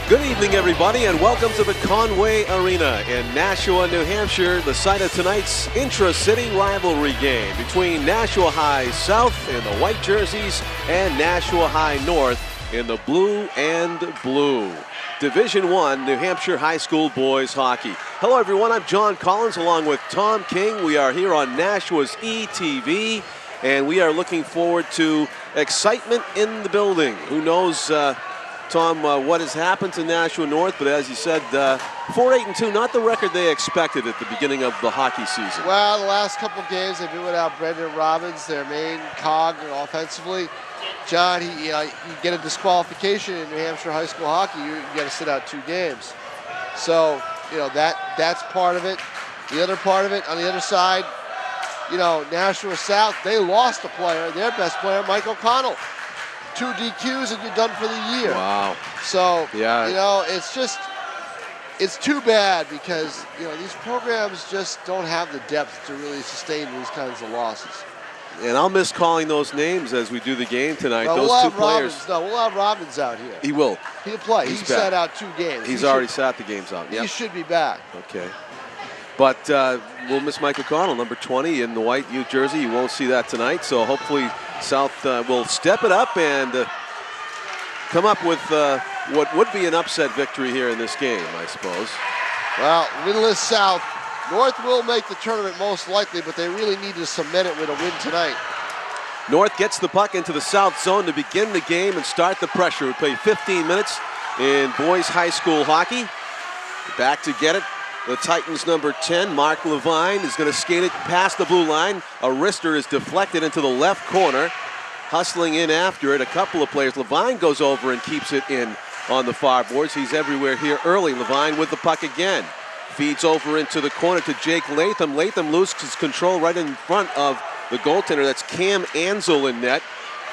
Good evening, everybody, and welcome to the Conway Arena in Nashua, New Hampshire, the site of tonight's intra-city rivalry game between Nashua High South in the white jerseys and Nashua High North in the blue and blue. Division I, New Hampshire High School Boys Hockey. Hello, everyone. I'm John Collins along with Tom King. We are here on Nashua's ETV, and we are looking forward to excitement in the building. Who knows, Tom, what has happened to Nashua North, but as you said, 4-8-2, not the record they expected at the beginning of the hockey season. Well, the last couple of games they've been without Brendan Robbins, their main cog offensively. John, you get a disqualification in New Hampshire high school hockey, you got to sit out 2 games. So, that's part of it. The other part of it, on the other side, Nashua South, they lost a player, their best player, Mike O'Connell. 2 DQs and you're done for the year. Wow. So, yeah. it's too bad because, these programs just don't have the depth to really sustain these kinds of losses. And I'll miss calling those names as we do the game tonight. Well, those we'll 2 players. We'll have Robbins out here. He will. He'll play. He sat out 2 games. He's already sat the games out. Yep. He should be back. Okay. But we'll miss Mike O'Connell, number 20 in the white New Jersey. You won't see that tonight. So hopefully South will step it up and come up with what would be an upset victory here in this game, I suppose. Well, winless South. North will make the tournament most likely, but they really need to cement it with a win tonight. North gets the puck into the South zone to begin the game and start the pressure. We play 15 minutes in boys high school hockey. Back to get it. The Titans number 10, Mark Levine, is going to skate it past the blue line. A wrister is deflected into the left corner. Hustling in after it, a couple of players. Levine goes over and keeps it in on the far boards. He's everywhere here early. Levine with the puck again. Feeds over into the corner to Jake Latham. Latham loses control right in front of the goaltender. That's Cam Ansel in net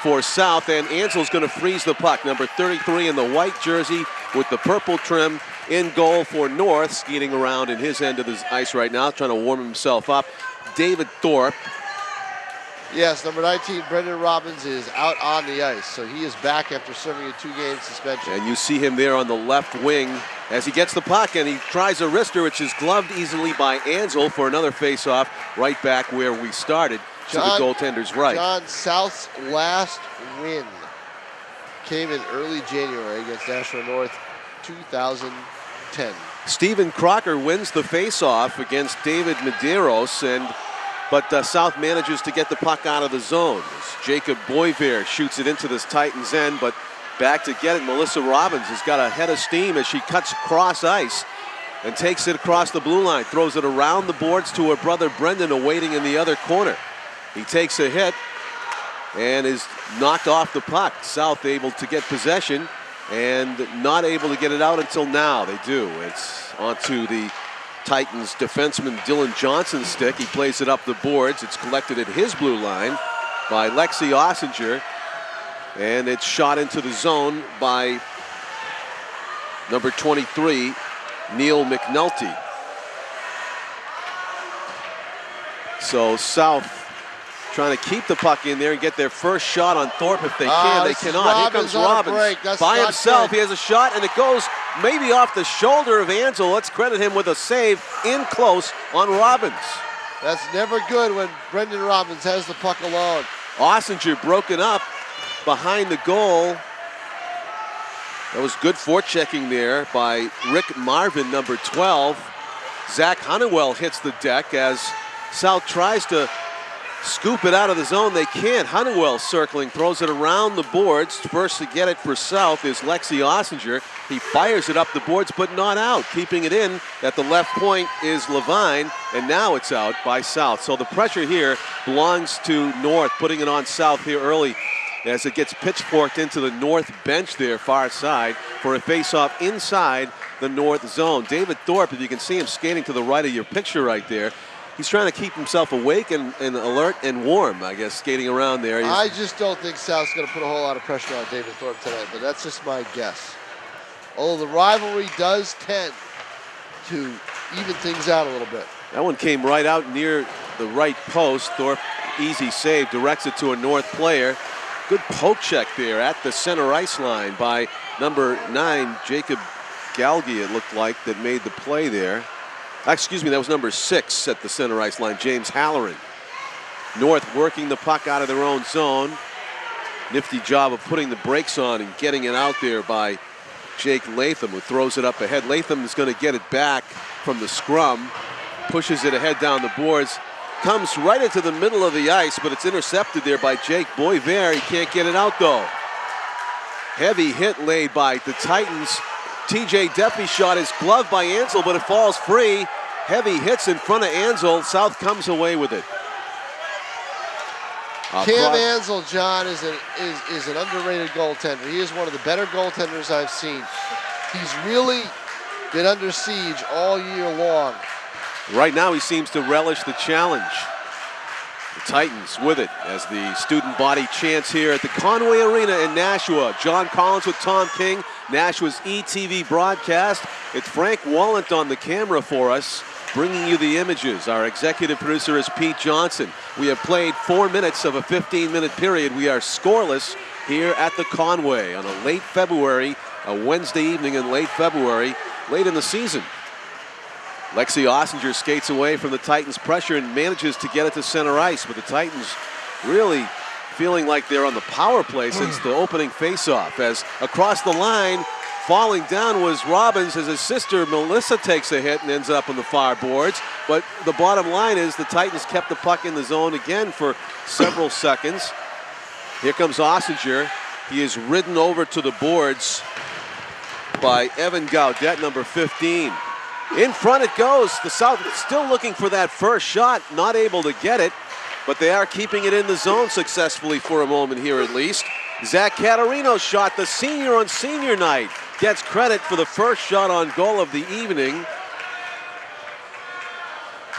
for South, and Ansel's going to freeze the puck. Number 33 in the white jersey with the purple trim in goal for North, skating around in his end of the ice right now, trying to warm himself up. David Thorpe. Yes, number 19, Brendan Robbins, is out on the ice, so he is back after serving a 2-game suspension. And you see him there on the left wing as he gets the puck, and he tries a wrister, which is gloved easily by Ansel for another face-off right back where we started to the goaltender's right. John, South's last win came in early January against Nashua North, 2010. Stephen Crocker wins the face-off against David Medeiros, but South manages to get the puck out of the zone. As Jacob Boisvert shoots it into this Titans end, but back to get it, Melissa Robbins has got a head of steam as she cuts cross ice and takes it across the blue line, throws it around the boards to her brother Brendan, awaiting in the other corner. He takes a hit and is knocked off the puck. South able to get possession and not able to get it out until now. They do. It's onto the Titans defenseman Dylan Johnson's stick. He plays it up the boards. It's collected at his blue line by Lexi Ossinger, and it's shot into the zone by number 23, Neil McNulty. So South trying to keep the puck in there and get their first shot on Thorpe if they can. They cannot. Here comes Robbins by himself. He has a shot, and it goes maybe off the shoulder of Ansel. Let's credit him with a save in close on Robbins. That's never good when Brendan Robbins has the puck alone. Ossinger broken up behind the goal. That was good forechecking there by Rick Marvin, number 12. Zach Honeywell hits the deck as South tries to scoop it out of the zone. They can't. Honeywell circling, throws it around the boards. First to get it for South is Lexi Ossinger. He fires it up the boards, but not out. Keeping it in at the left point is Levine, and now it's out by South. So the pressure here belongs to North, putting it on South here early as it gets pitchforked into the North bench there, far side, for a face-off inside the North zone. David Thorpe, if you can see him skating to the right of your picture right there, he's trying to keep himself awake and alert and warm, I guess, skating around there. I just don't think South's going to put a whole lot of pressure on David Thorpe tonight, but that's just my guess. Although the rivalry does tend to even things out a little bit. That one came right out near the right post. Thorpe, easy save, directs it to a North player. Good poke check there at the center ice line by number 9, Jacob Galgi, it looked like, that made the play there. Excuse me, that was number 6 at the center ice line, James Halloran. North working the puck out of their own zone. Nifty job of putting the brakes on and getting it out there by Jake Latham, who throws it up ahead. Latham is going to get it back from the scrum, pushes it ahead down the boards, comes right into the middle of the ice, but it's intercepted there by Jake Boisvert. He can't get it out, though. Heavy hit laid by the Titans. TJ Duffy shot his glove by Ansel, but it falls free. Heavy hits in front of Ansel. South comes away with it. Cam Ansel, John, is an underrated goaltender. He is one of the better goaltenders I've seen. He's really been under siege all year long. Right now he seems to relish the challenge. The Titans with it as the student body chants here at the Conway Arena in Nashua. John Collins with Tom King, Nashua's ETV broadcast. It's Frank Wallant on the camera for us, bringing you the images. Our executive producer is Pete Johnson. We have played 4 minutes of a 15-minute period. We are scoreless here at the Conway on a late February, a Wednesday evening in late February, late in the season. Lexi Ossinger skates away from the Titans' pressure and manages to get it to center ice, but the Titans really feeling like they're on the power play since the opening faceoff. As across the line, falling down was Robbins as his sister Melissa takes a hit and ends up on the far boards. But the bottom line is the Titans kept the puck in the zone again for several seconds. Here comes Ossinger. He is ridden over to the boards by Evan Gaudet, number 15. In front it goes. The South still looking for that first shot, not able to get it, but they are keeping it in the zone successfully for a moment here at least. Zach Catarino's shot, the senior on senior night, gets credit for the first shot on goal of the evening.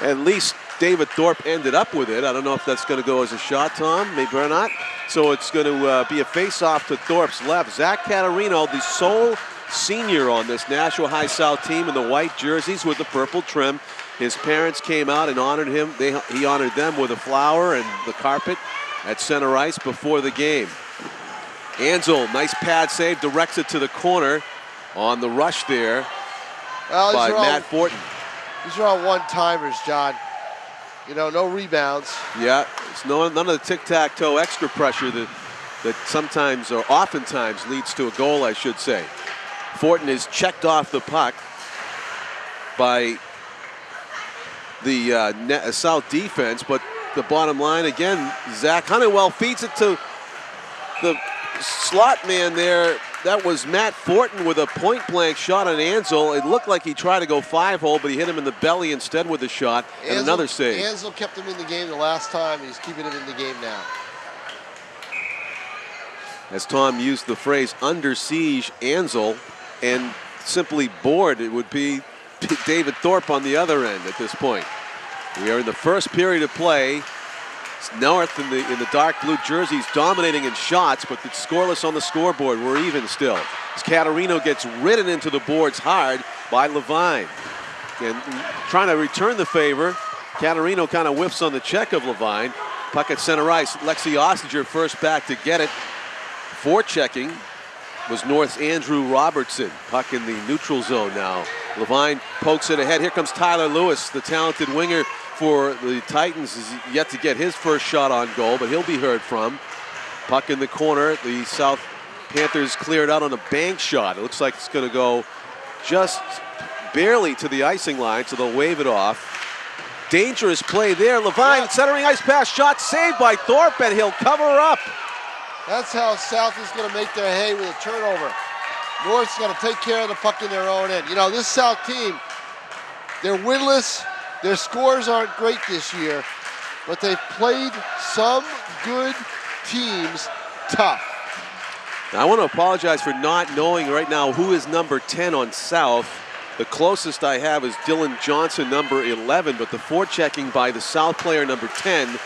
At least David Thorpe ended up with it. I don't know if that's going to go as a shot, Tom, maybe or not. So it's going to be a face-off to Thorpe's left. Zach Catarino, the sole senior on this Nashua High South team in the white jerseys with the purple trim. His parents came out and honored him. He honored them with a flower and the carpet at center ice before the game. Ansel, nice pad save, directs it to the corner on the rush there by Matt Fortin. These are all one-timers, John. You know, no rebounds. Yeah, it's none of the tic-tac-toe extra pressure that sometimes or oftentimes leads to a goal, I should say. Fortin is checked off the puck by the South defense, but the bottom line again, Zach Honeywell feeds it to the slot man there. That was Matt Fortin with a point-blank shot on Ansel. It looked like he tried to go 5-hole, but he hit him in the belly instead with a shot and another save. Ansel kept him in the game the last time. He's keeping him in the game now. As Tom used the phrase under siege Ansel, and simply bored, it would be David Thorpe on the other end at this point. We are in the first period of play. It's North in the dark blue jerseys dominating in shots, but it's scoreless on the scoreboard. We're even still. As Catarino gets ridden into the boards hard by Levine. And trying to return the favor, Catarino kind of whiffs on the check of Levine. Puck at center ice. Lexi Ossinger first back to get it. Forechecking was North's Andrew Robertson. Puck in the neutral zone now. Levine pokes it ahead. Here comes Tyler Lewis, the talented winger for the Titans, is yet to get his first shot on goal, but he'll be heard from. Puck in the corner. The South Panthers cleared out on a bank shot. It looks like it's going to go just barely to the icing line, so they'll wave it off. Dangerous play there. Levine centering ice pass, shot saved by Thorpe, and he'll cover up. That's how South is going to make their hay with a turnover. North's going to take care of the puck in their own end. You know, this South team, they're winless. Their scores aren't great this year, but they've played some good teams tough. Now, I want to apologize for not knowing right now who is number 10 on South. The closest I have is Dylan Johnson, number 11, but the forechecking by the South player, number 10,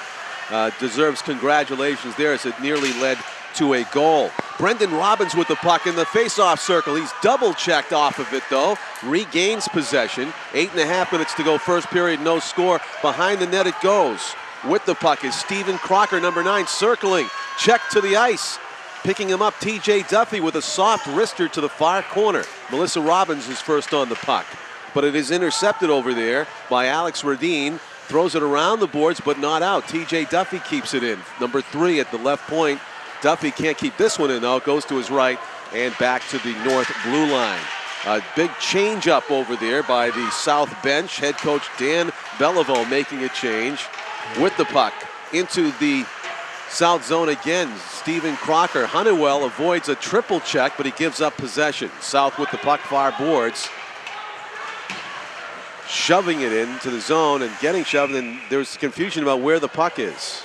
deserves congratulations there as it nearly led to a goal. Brendan Robbins with the puck in the face-off circle. He's double-checked off of it, though. Regains possession. 8.5 minutes to go. First period, no score. Behind the net it goes. With the puck is Stephen Crocker, number 9, circling. Check to the ice. Picking him up, T.J. Duffy with a soft wrister to the far corner. Melissa Robbins is first on the puck, but it is intercepted over there by Alex Radine. Throws it around the boards, but not out. T.J. Duffy keeps it in. Number 3 at the left point. Duffy can't keep this one in, though. Goes to his right and back to the north blue line. A big change up over there by the south bench. Head coach Dan Beliveau making a change with the puck into the south zone again. Stephen Crocker. Honeywell avoids a triple check, but he gives up possession. South with the puck, far boards. Shoving it into the zone and getting shoved, and there's confusion about where the puck is.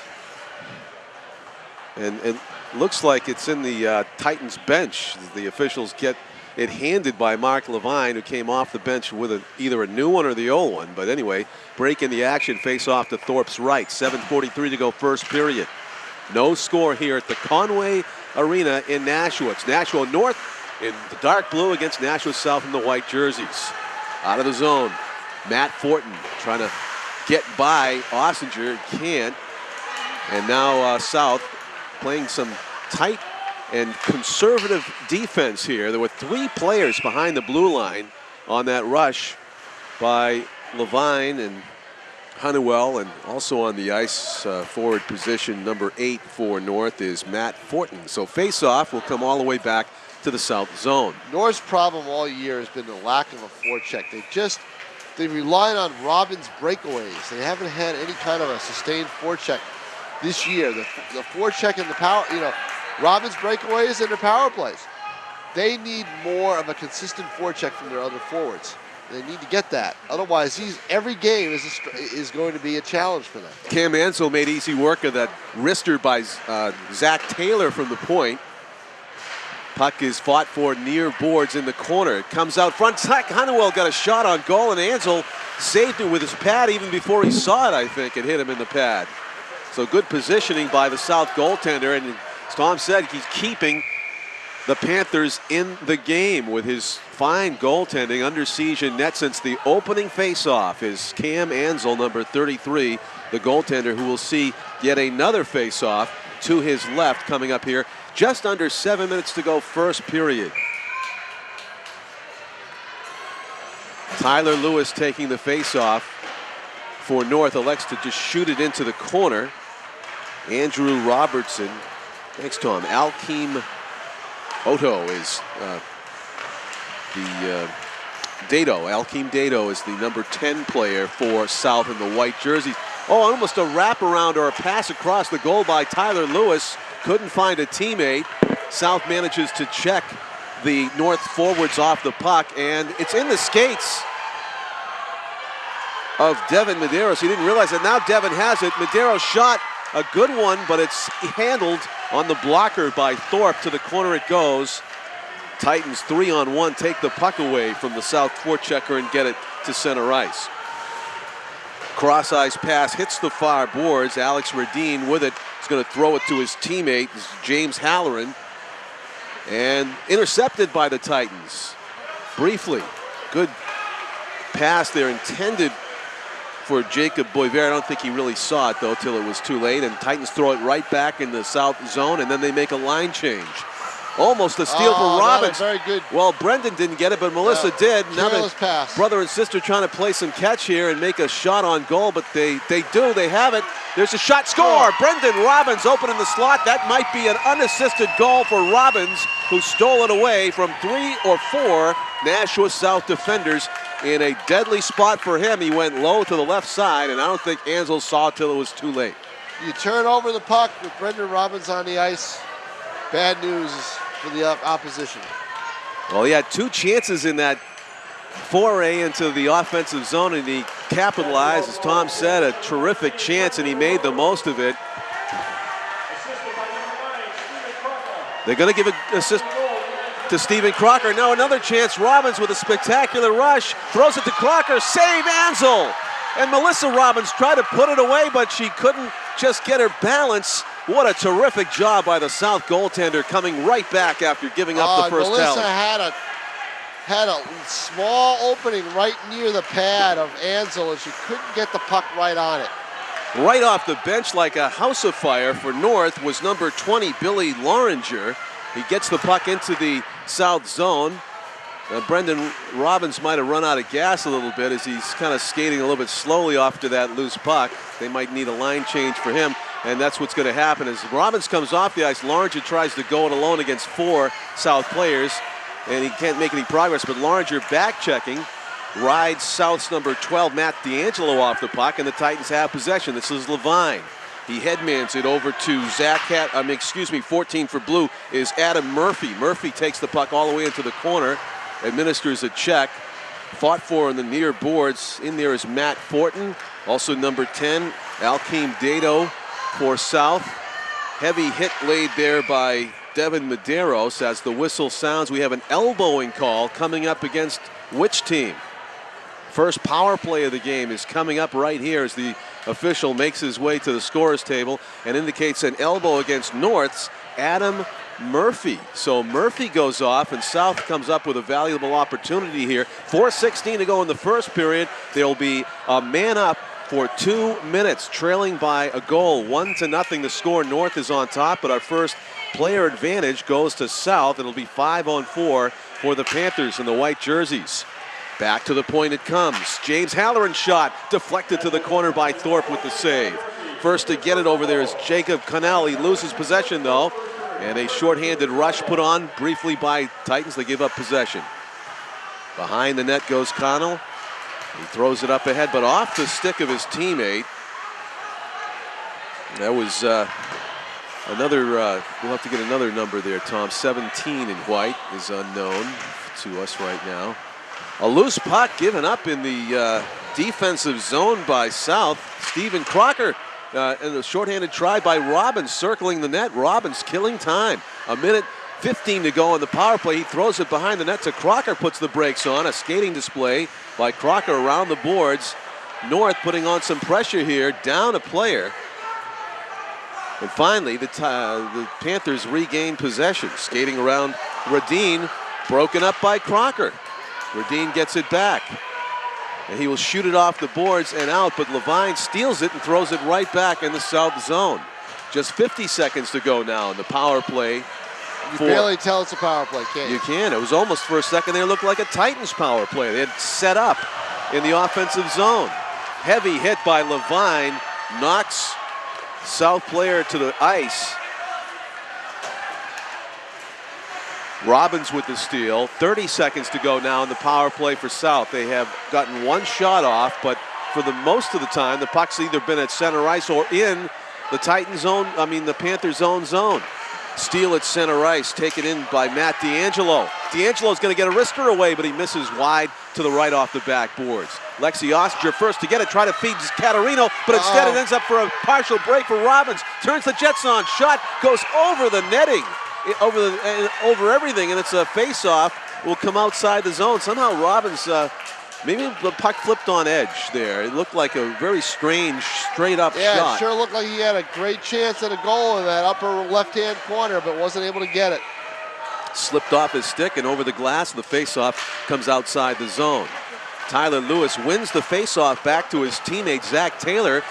And it looks like it's in the Titans bench. The officials get it handed by Mark Levine, who came off the bench with either a new one or the old one. But anyway, break in the action, face off to Thorpe's right. 7:43 to go, first period. No score here at the Conway Arena in Nashua. It's Nashua North in the dark blue against Nashua South in the white jerseys. Out of the zone, Matt Fortin trying to get by Ossinger, can't. And now South playing some tight and conservative defense here. There were 3 players behind the blue line on that rush by Levine and Honeywell, and also on the ice, forward position number 8 for North is Matt Fortin. So face-off will come all the way back to the south zone. North's problem all year has been the lack of a forecheck. They relied on Robbins breakaways. They haven't had any kind of a sustained forecheck this year. The forecheck and the power, Robbins breakaways and the power plays. They need more of a consistent forecheck from their other forwards. They need to get that. Otherwise, every game is going to be a challenge for them. Cam Ansel made easy work of that wrister by Zach Taylor from the point. Puck is fought for near boards in the corner. It comes out front. Honeywell got a shot on goal, and Ansel saved it with his pad even before he saw it, I think. It hit him in the pad. So good positioning by the South goaltender, and as Tom said, he's keeping the Panthers in the game with his fine goaltending. Under siege in net since the opening faceoff is Cam Ansel, number 33, the goaltender, who will see yet another faceoff to his left coming up here. Just under 7 minutes to go, first period. Tyler Lewis taking the faceoff for North, elects to just shoot it into the corner. Andrew Robertson, thanks Tom, Alkeem Oto is Alkeem Dato is the number 10 player for South in the white jerseys. Oh, almost a wraparound or a pass across the goal by Tyler Lewis. Couldn't find a teammate. South manages to check the North forwards off the puck, and it's in the skates of Devin Medeiros. He didn't realize it. Now Devin has it. Medeiros shot a good one, but it's handled on the blocker by Thorpe. To the corner it goes. Titans 3-on-1 take the puck away from the South forechecker and get it to center ice. Cross-ice pass hits the far boards. Alex Radine with it. He's going to throw it to his teammate, James Halloran. And intercepted by the Titans. Briefly. Good pass there intended for Jacob Boisvert. I don't think he really saw it, though, till it was too late. And Titans throw it right back in the south zone, and then they make a line change. Almost a steal for Robbins. Very good. Well, Brendan didn't get it, but Melissa did. Now the pass. Brother and sister trying to play some catch here and make a shot on goal, but they do. They have it. There's a shot. Score! Brendan Robbins open in the slot. That might be an unassisted goal for Robbins, who stole it away from 3 or 4 Nashua South defenders in a deadly spot for him. He went low to the left side, and I don't think Ansel saw it till it was too late. You turn over the puck with Brendan Robbins on the ice. Bad news for the opposition. Well, he had 2 chances in that foray into the offensive zone, and he capitalized, as Tom said, a terrific chance, and he made the most of it. They're going to give an assist to Stephen Crocker. Now another chance. Robbins with a spectacular rush. Throws it to Crocker. Save Ansel. And Melissa Robbins tried to put it away, but she couldn't just get her balance. What a terrific job by the South goaltender, coming right back after giving up the first Melissa tally. had a small opening right near the pad of Ansel, and she couldn't get the puck right on it. Right off the bench like a house of fire for North was number 20, Billy Loringer. He gets the puck into the South zone. Brendan Robbins might have run out of gas a little bit as he's kind of skating a little bit slowly off to that loose puck. They might need a line change for him, and that's what's going to happen. As Robbins comes off the ice, Laringer tries to go it alone against 4 South players, and he can't make any progress, but Laringer back checking, rides South's number 12, Matt D'Angelo, off the puck, and the Titans have possession. This is Levine. He headmans it over to 14 for Blue is Adam Murphy. Murphy takes the puck all the way into the corner, administers a check, fought for in the near boards. In there is Matt Fortin, also number 10, Alkeem Dado for South. Heavy hit laid there by Devin Medeiros. As the whistle sounds, we have an elbowing call coming up against which team? First power play of the game is coming up right here as the official makes his way to the scorer's table and indicates an elbow against North's Adam Murphy. So Murphy goes off, and South comes up with a valuable opportunity here. 4:16 to go in the first period. There'll be a man up for 2 minutes, trailing by a goal, 1-0 the score. North is on top, but our first player advantage goes to South. It'll be 5-on-4 for the Panthers in the white jerseys. Back to the point it comes. James Halloran's shot deflected to the corner by Thorpe with the save. First to get it over there is Jacob Connell. He loses possession though, and a shorthanded rush put on briefly by Titans. They give up possession. Behind the net goes Connell. He throws it up ahead, but off the stick of his teammate. That was another, we'll have to get another number there, Tom. 17 in white is unknown to us right now. A loose puck given up in the defensive zone by South. Stephen Crocker and a shorthanded try by Robbins circling the net. Robbins killing time. 1:15 to go on the power play. He throws it behind the net to Crocker, puts the brakes on. A skating display by Crocker around the boards. North putting on some pressure here, down a player. And finally, the Panthers regain possession. Skating around Radine, broken up by Crocker. Radine gets it back, and he will shoot it off the boards and out, but Levine steals it and throws it right back in the South zone. Just 50 seconds to go now in the power play. You can barely tell it's a power play, can't you? You can. It was almost for a second there, it looked like a Titans power play. They had set up in the offensive zone. Heavy hit by Levine, knocks South player to the ice. Robbins with the steal. 30 seconds to go now in the power play for South. They have gotten one shot off, but for the most of the time, the puck's either been at center ice or in the Titans zone, the Panthers zone. Steal at center ice, taken in by Matt D'Angelo. D'Angelo's going to get a wrister away, but he misses wide to the right off the backboards. Lexi Ostringer first to get it, try to feed Catarino, but instead it ends up for a partial break for Robbins. Turns the Jets on, shot goes over the netting. Over everything, and it's a face-off. Will come outside the zone. Somehow Robbins, maybe the puck flipped on edge there. It looked like a very strange, straight-up shot. Yeah, it sure looked like he had a great chance at a goal in that upper left-hand corner, but wasn't able to get it. Slipped off his stick and over the glass. The face-off comes outside the zone. Tyler Lewis wins the face-off back to his teammate Zach Taylor.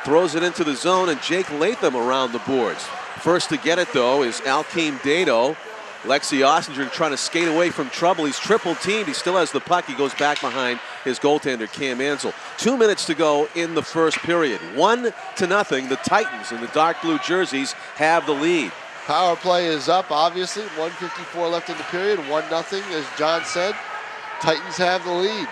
Throws it into the zone, and Jake Latham around the boards. First to get it, though, is Alkeem Dado. Lexi Ostringer trying to skate away from trouble. He's triple-teamed. He still has the puck. He goes back behind his goaltender, Cam Ansel. 2 minutes to go in the first period. 1-0. The Titans in the dark blue jerseys have the lead. Power play is up, obviously. 1:54 left in the period. 1-0, as John said. Titans have the lead.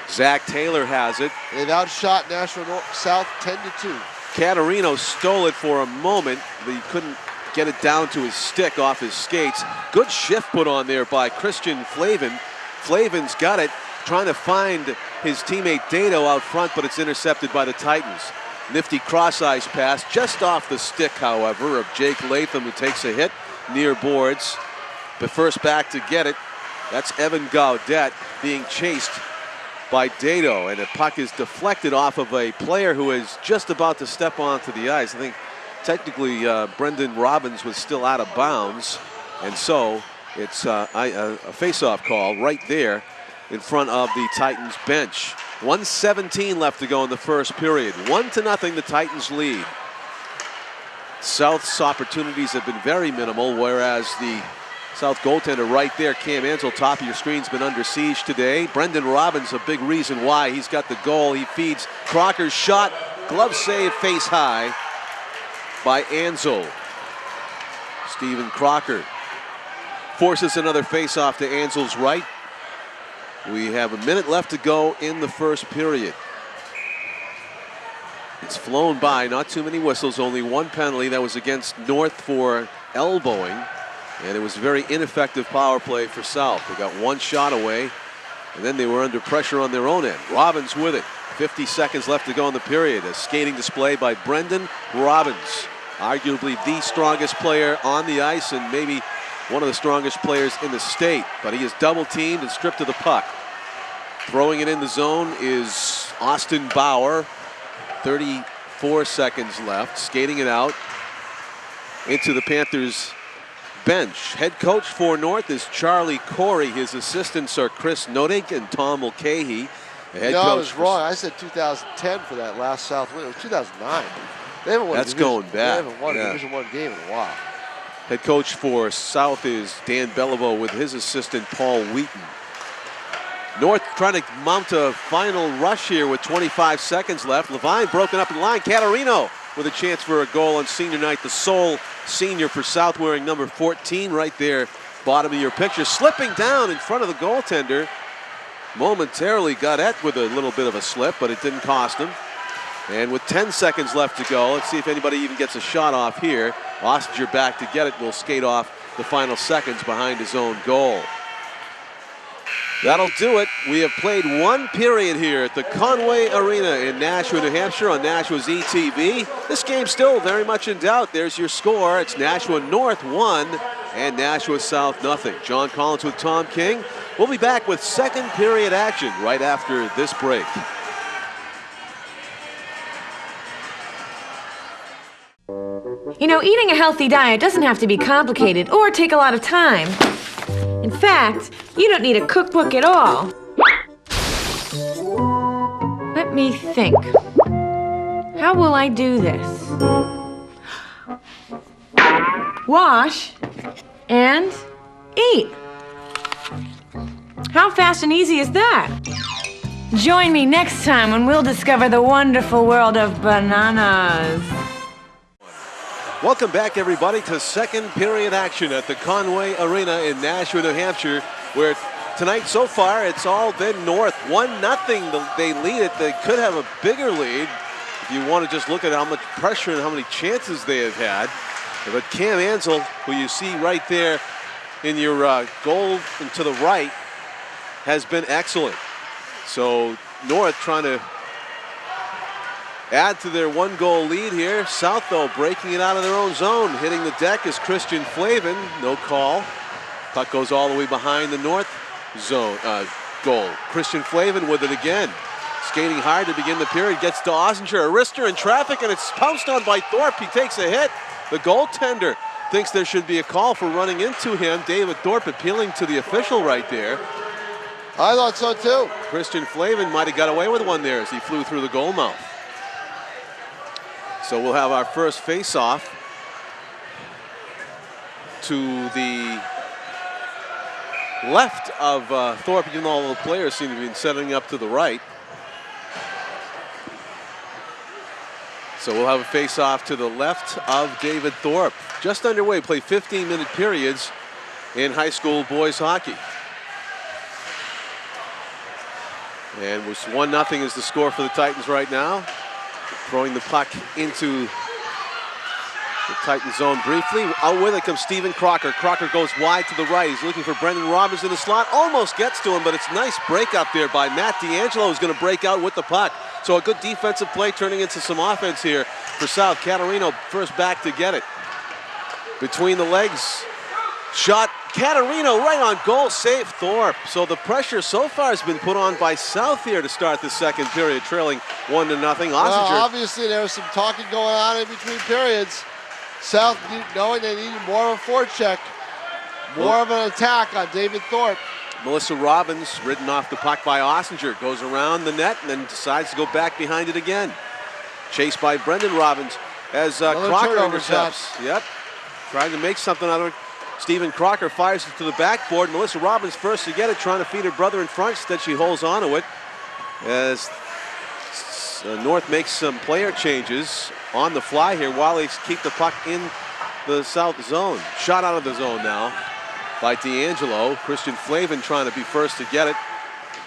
Zach Taylor has it. They've outshot Nashua South 10-2. Catarino stole it for a moment, but he couldn't get it down to his stick off his skates. Good shift put on there by Christian Flavin. Flavin's got it, trying to find his teammate Dado out front, but it's intercepted by the Titans. Nifty cross-ice pass just off the stick, however, of Jake Latham, who takes a hit near boards. But first back to get it, that's Evan Gaudet being chased by Dado, and the puck is deflected off of a player who is just about to step onto the ice. I think technically Brendan Robbins was still out of bounds, and so it's a face-off call right there in front of the Titans bench. 1:17 left to go in the first period. 1-0, the Titans lead. South's opportunities have been very minimal, whereas the South goaltender right there. Cam Ansel, top of your screen's been under siege today. Brendan Robbins, a big reason why. He's got the goal. He feeds Crocker's shot. Glove save, face high by Ansel. Steven Crocker forces another face-off to Ansel's right. We have a minute left to go in the first period. It's flown by, not too many whistles, only one penalty. That was against North for elbowing. And it was a very ineffective power play for South. They got one shot away, and then they were under pressure on their own end. Robbins with it. 50 seconds left to go in the period. A skating display by Brendan Robbins. Arguably the strongest player on the ice and maybe one of the strongest players in the state. But he is double teamed and stripped of the puck. Throwing it in the zone is Austin Bauer. 34 seconds left. Skating it out into the Panthers bench. Head coach for North is Charlie Corey. His assistants are Chris Nodig and Tom Mulcahy. No, I was wrong. I said 2010 for that last South win. It was 2009. They haven't won That's going back. They haven't won a Division I game in a while. Head coach for South is Dan Beliveau with his assistant Paul Wheaton. North trying to mount a final rush here with 25 seconds left. Levine broken up in line. Catarino with a chance for a goal on senior night. The sole senior for South wearing number 14 right there, bottom of your picture. Slipping down in front of the goaltender. Momentarily got at with a little bit of a slip, but it didn't cost him. And with 10 seconds left to go, let's see if anybody even gets a shot off here. Ossinger back to get it. Will skate off the final seconds behind his own goal. That'll do it. We have played one period here at the Conway Arena in Nashua, New Hampshire on Nashua's ETV. This game's still very much in doubt. There's your score. It's Nashua North 1 and Nashua South 0. John Collins with Tom King. We'll be back with second period action right after this break. You know, eating a healthy diet doesn't have to be complicated or take a lot of time. In fact, you don't need a cookbook at all. Let me think. How will I do this? Wash and eat. How fast and easy is that? Join me next time when we'll discover the wonderful world of bananas. Welcome back, everybody, to second period action at the Conway Arena in Nashua, New Hampshire, where tonight so far it's all been North 1-0. They lead it. They could have a bigger lead if you want to just look at how much pressure and how many chances they have had. But Cam Ansel, who you see right there in your goal to the right, has been excellent. So North trying to add to their one-goal lead here. South, though, breaking it out of their own zone. Hitting the deck is Christian Flavin. No call. Puck goes all the way behind the North zone goal. Christian Flavin with it again. Skating hard to begin the period. Gets to Ossinger. A wrister in traffic, and it's pounced on by Thorpe. He takes a hit. The goaltender thinks there should be a call for running into him. David Thorpe appealing to the official right there. I thought so, too. Christian Flavin might have got away with one there as he flew through the goal mouth. So we'll have our first face-off to the left of Thorpe, even though all the players seem to be setting up to the right. So we'll have a face-off to the left of David Thorpe. Just underway, play 15-minute periods in high school boys hockey. And 1-0 is the score for the Titans right now. Throwing the puck into the Titan zone briefly. Out with it comes Steven Crocker. Crocker goes wide to the right. He's looking for Brendan Robbins in the slot. Almost gets to him, but it's a nice break up there by Matt D'Angelo, who's going to break out with the puck. So a good defensive play turning into some offense here for South. Catarino first back to get it. Between the legs. Shot. Catarino right on goal. Save Thorpe. So the pressure so far has been put on by South here to start the second period, trailing 1-0. Well, obviously there was some talking going on in between periods. South knowing they needed more of a forecheck, more of an attack on David Thorpe. Melissa Robbins ridden off the puck by Ossinger, goes around the net and then decides to go back behind it again. Chased by Brendan Robbins as Crocker intercepts. Yep, trying to make something out of it. Stephen Crocker fires it to the backboard. Melissa Robbins first to get it, trying to feed her brother in front. Instead, she holds on to it as North makes some player changes on the fly here while they keep the puck in the South zone. Shot out of the zone now by D'Angelo. Christian Flavin trying to be first to get it.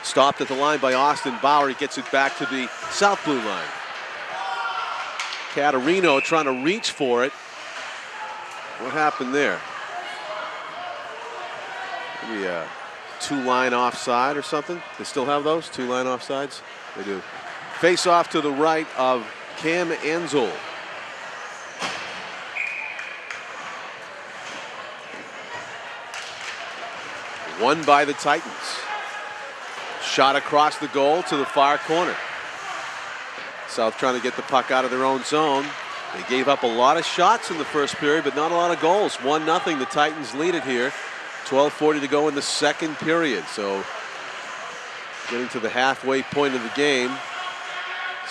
Stopped at the line by Austin Bauer. He gets it back to the South blue line. Catarino trying to reach for it. What happened there? Maybe a two-line offside or something. They still have those two-line offsides? They do. Face off to the right of Cam Enzel. Won by the Titans. Shot across the goal to the far corner. South trying to get the puck out of their own zone. They gave up a lot of shots in the first period, but not a lot of goals. 1-0. The Titans lead it here. 12:40 to go in the second period. So getting to the halfway point of the game.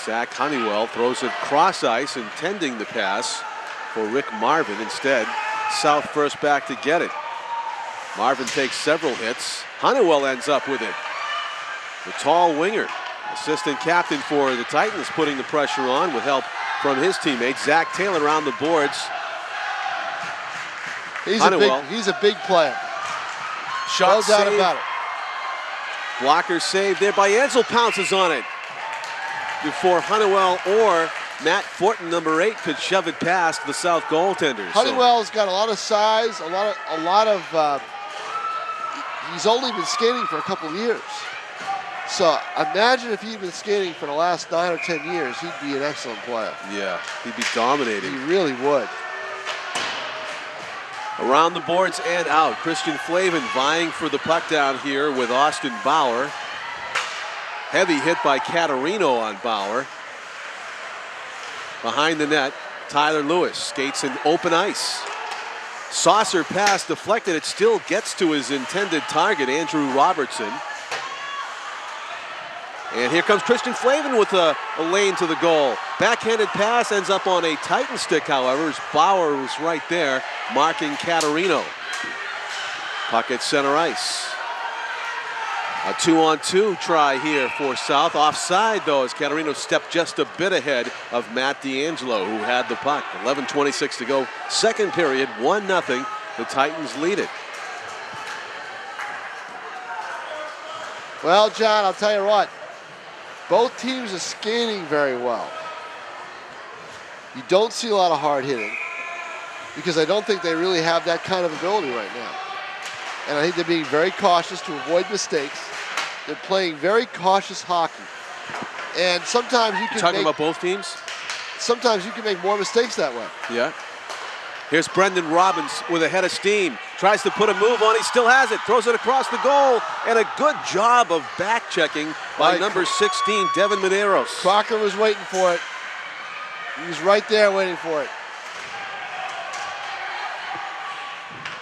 Zach Honeywell throws it cross ice, intending the pass for Rick Marvin. Instead, South first back to get it. Marvin takes several hits. Honeywell ends up with it. The tall winger, assistant captain for the Titans, putting the pressure on with help from his teammate. Zach Taylor around the boards. He's a big player. Shot no doubt save. about it. Blocker save there by Enzel, pounces on it before Honeywell or Matt Fortin, number 8, could shove it past the South goaltenders. Honeywell's got a lot of size, a lot of. He's only been skating for a couple of years. So imagine if he'd been skating for the last 9 or 10 years, he'd be an excellent player. Yeah, he'd be dominating. He really would. Around the boards and out. Christian Flavin vying for the puck down here with Austin Bauer. Heavy hit by Catarino on Bauer. Behind the net, Tyler Lewis skates in open ice. Saucer pass deflected. It still gets to his intended target, Andrew Robertson. And here comes Christian Flavin with a lane to the goal. Backhanded pass ends up on a Titan stick, however, as Bauer was right there marking Catarino. Puck at center ice. A 2-on-2 try here for South. Offside, though, as Catarino stepped just a bit ahead of Matt D'Angelo, who had the puck. 11:26 to go. Second period, 1-0. The Titans lead it. Well, John, I'll tell you what. Both teams are skating very well. You don't see a lot of hard hitting because I don't think they really have that kind of ability right now. And I think they're being very cautious to avoid mistakes. They're playing very cautious hockey. And sometimes you can talking about both teams? Sometimes you can make more mistakes that way. Yeah. Here's Brendan Robbins with a head of steam. Tries to put a move on. He still has it. Throws it across the goal. And a good job of back checking by number 16, Devin Medeiros. Crocker was waiting for it. He was right there waiting for it.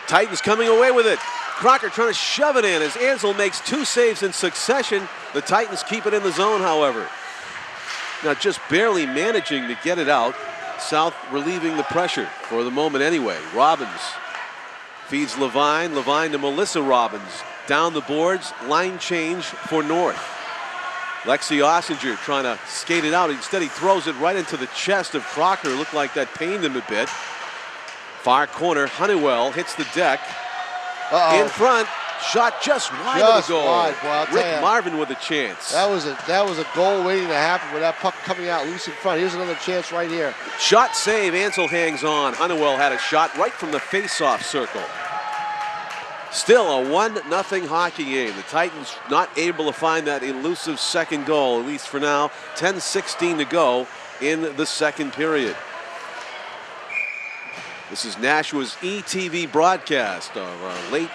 Titans coming away with it. Crocker trying to shove it in as Enzel makes 2 saves in succession. The Titans keep it in the zone, however. Now just barely managing to get it out. South relieving the pressure for the moment anyway. Robbins feeds Levine. Levine to Melissa Robbins. Down the boards, line change for North. Lexi Ossinger trying to skate it out. Instead, he throws it right into the chest of Crocker. Looked like that pained him a bit. Far corner, Honeywell hits the deck. In front, shot just wide of the goal. Well, Rick Marvin with a chance. That was a goal waiting to happen with that puck coming out loose in front. Here's another chance right here. Shot save, Ansel hangs on. Honeywell had a shot right from the face-off circle. Still a 1-0 hockey game. The Titans not able to find that elusive second goal, at least for now. 10:16 to go in the second period. This is Nashua's ETV broadcast of a late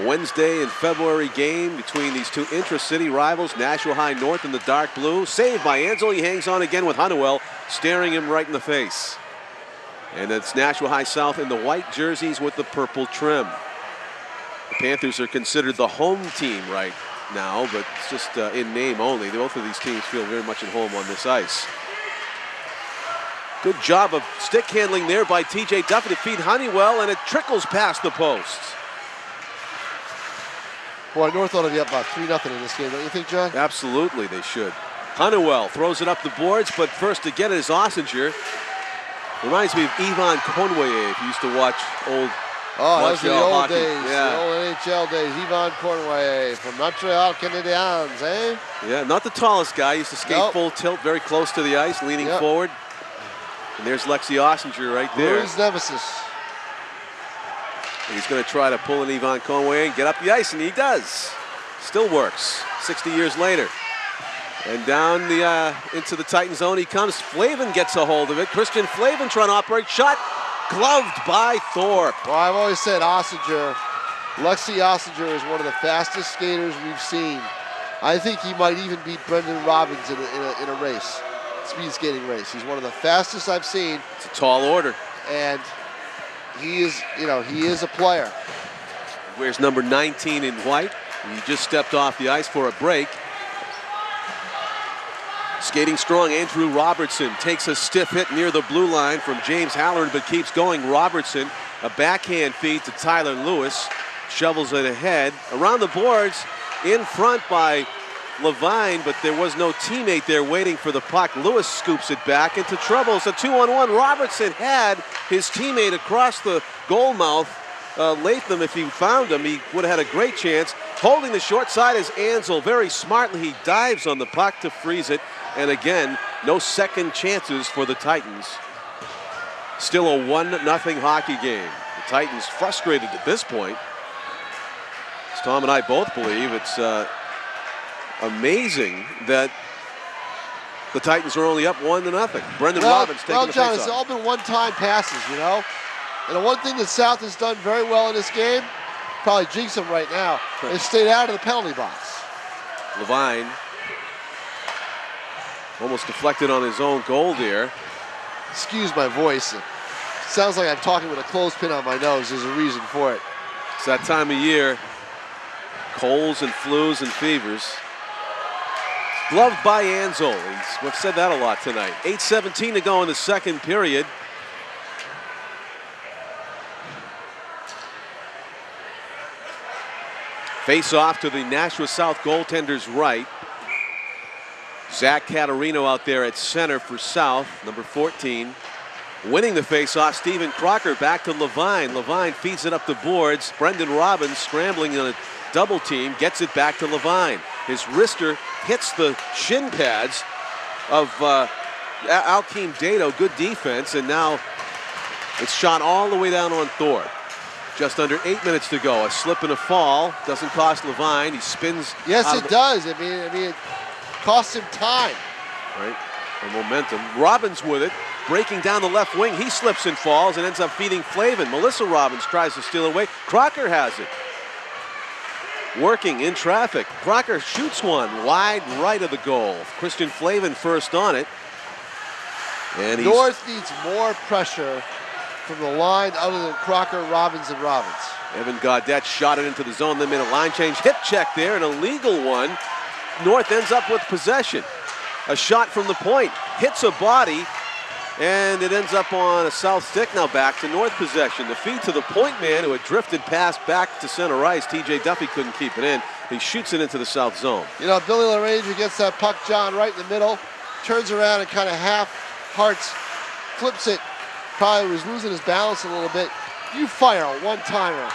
Wednesday in February game between these two intra-city rivals, Nashua High North in the dark blue. Saved by Enzel. He hangs on again with Honeywell, staring him right in the face. And it's Nashua High South in the white jerseys with the purple trim. The Panthers are considered the home team right now, but it's just in name only. Both of these teams feel very much at home on this ice. Good job of stick handling there by TJ Duffy to feed Honeywell, and it trickles past the posts. Boy, North ought to be up about 3-0 in this game, don't you think, John? Absolutely, they should. Honeywell throws it up the boards, but first to get it is Ossinger. Reminds me of Yvonne Conway, if you used to watch old those were the old hockey. days, Yeah. the old NHL days. Yvonne Conway from Montreal Canadiens, eh? Yeah, not the tallest guy. Used to skate full tilt, very close to the ice, leaning forward. And there's Lexi Ossinger right there. Bruce's nemesis. He's going to try to pull an Yvonne Conway and get up the ice, and he does. Still works 60 years later. And down the into the Titan zone he comes. Flavin gets a hold of it. Christian Flavin trying to operate. Shot gloved by Thorpe. Well, I've always said Ossinger, Lexi Ossinger is one of the fastest skaters we've seen. I think he might even beat Brendan Robbins in a race, speed skating race. He's one of the fastest I've seen. It's a tall order. And he is, he is a player. He wears number 19 in white. He just stepped off the ice for a break. Skating strong, Andrew Robertson takes a stiff hit near the blue line from James Halloran, but keeps going. Robertson, a backhand feed to Tyler Lewis, shovels it ahead. Around the boards, in front by Levine, but there was no teammate there waiting for the puck. Lewis scoops it back into trouble. It's a 2-on-1. Robertson had his teammate across the goal mouth. Latham, if he found him, he would have had a great chance. Holding the short side is Ansel. Very smartly, he dives on the puck to freeze it. And again, no second chances for the Titans. Still a 1-0 hockey game. The Titans frustrated at this point. As Tom and I both believe, it's amazing that the Titans are only up 1-0. Brendan Robbins taking the John, faceoff. it's all been one-time passes, And the one thing that South has done very well in this game, probably jinx them right now, is stayed out of the penalty box. Levine almost deflected on his own goal there. Excuse my voice. It sounds like I'm talking with a clothespin on my nose. There's a reason for it. It's that time of year. Colds and flus and fevers. Gloved by Ansel. We've said that a lot tonight. 8:17 to go in the second period. Face off to the Nashua South goaltender's right. Zach Catarino out there at center for South, number 14. Winning the face-off, Stephen Crocker back to Levine. Levine feeds it up the boards. Brendan Robbins scrambling in a double team, gets it back to Levine. His wrister hits the shin pads of Alkeem Dado. Good defense, and now it's shot all the way down on Thorpe. Just under 8 minutes to go. A slip and a fall doesn't cost Levine. He spins. Yes, it does. I mean, it costs him time. Right, and momentum. Robbins with it, breaking down the left wing. He slips and falls and ends up feeding Flavin. Melissa Robbins tries to steal away. Crocker has it. Working in traffic. Crocker shoots one wide right of the goal. Christian Flavin first on it. And North needs more pressure from the line other than Crocker, Robbins, and Robbins. Evan Gaudette shot it into the zone, then made a line change. Hip check there, an illegal one. North ends up with possession. A shot from the point, hits a body, and it ends up on a south stick. Now back to North possession. The feed to the point man who had drifted past back to center ice. TJ Duffy couldn't keep it in. He shoots it into the south zone. Billy LaRanger gets that puck, John, right in the middle, turns around and kind of half hearts, flips it. Probably was losing his balance a little bit. You fire a one-timer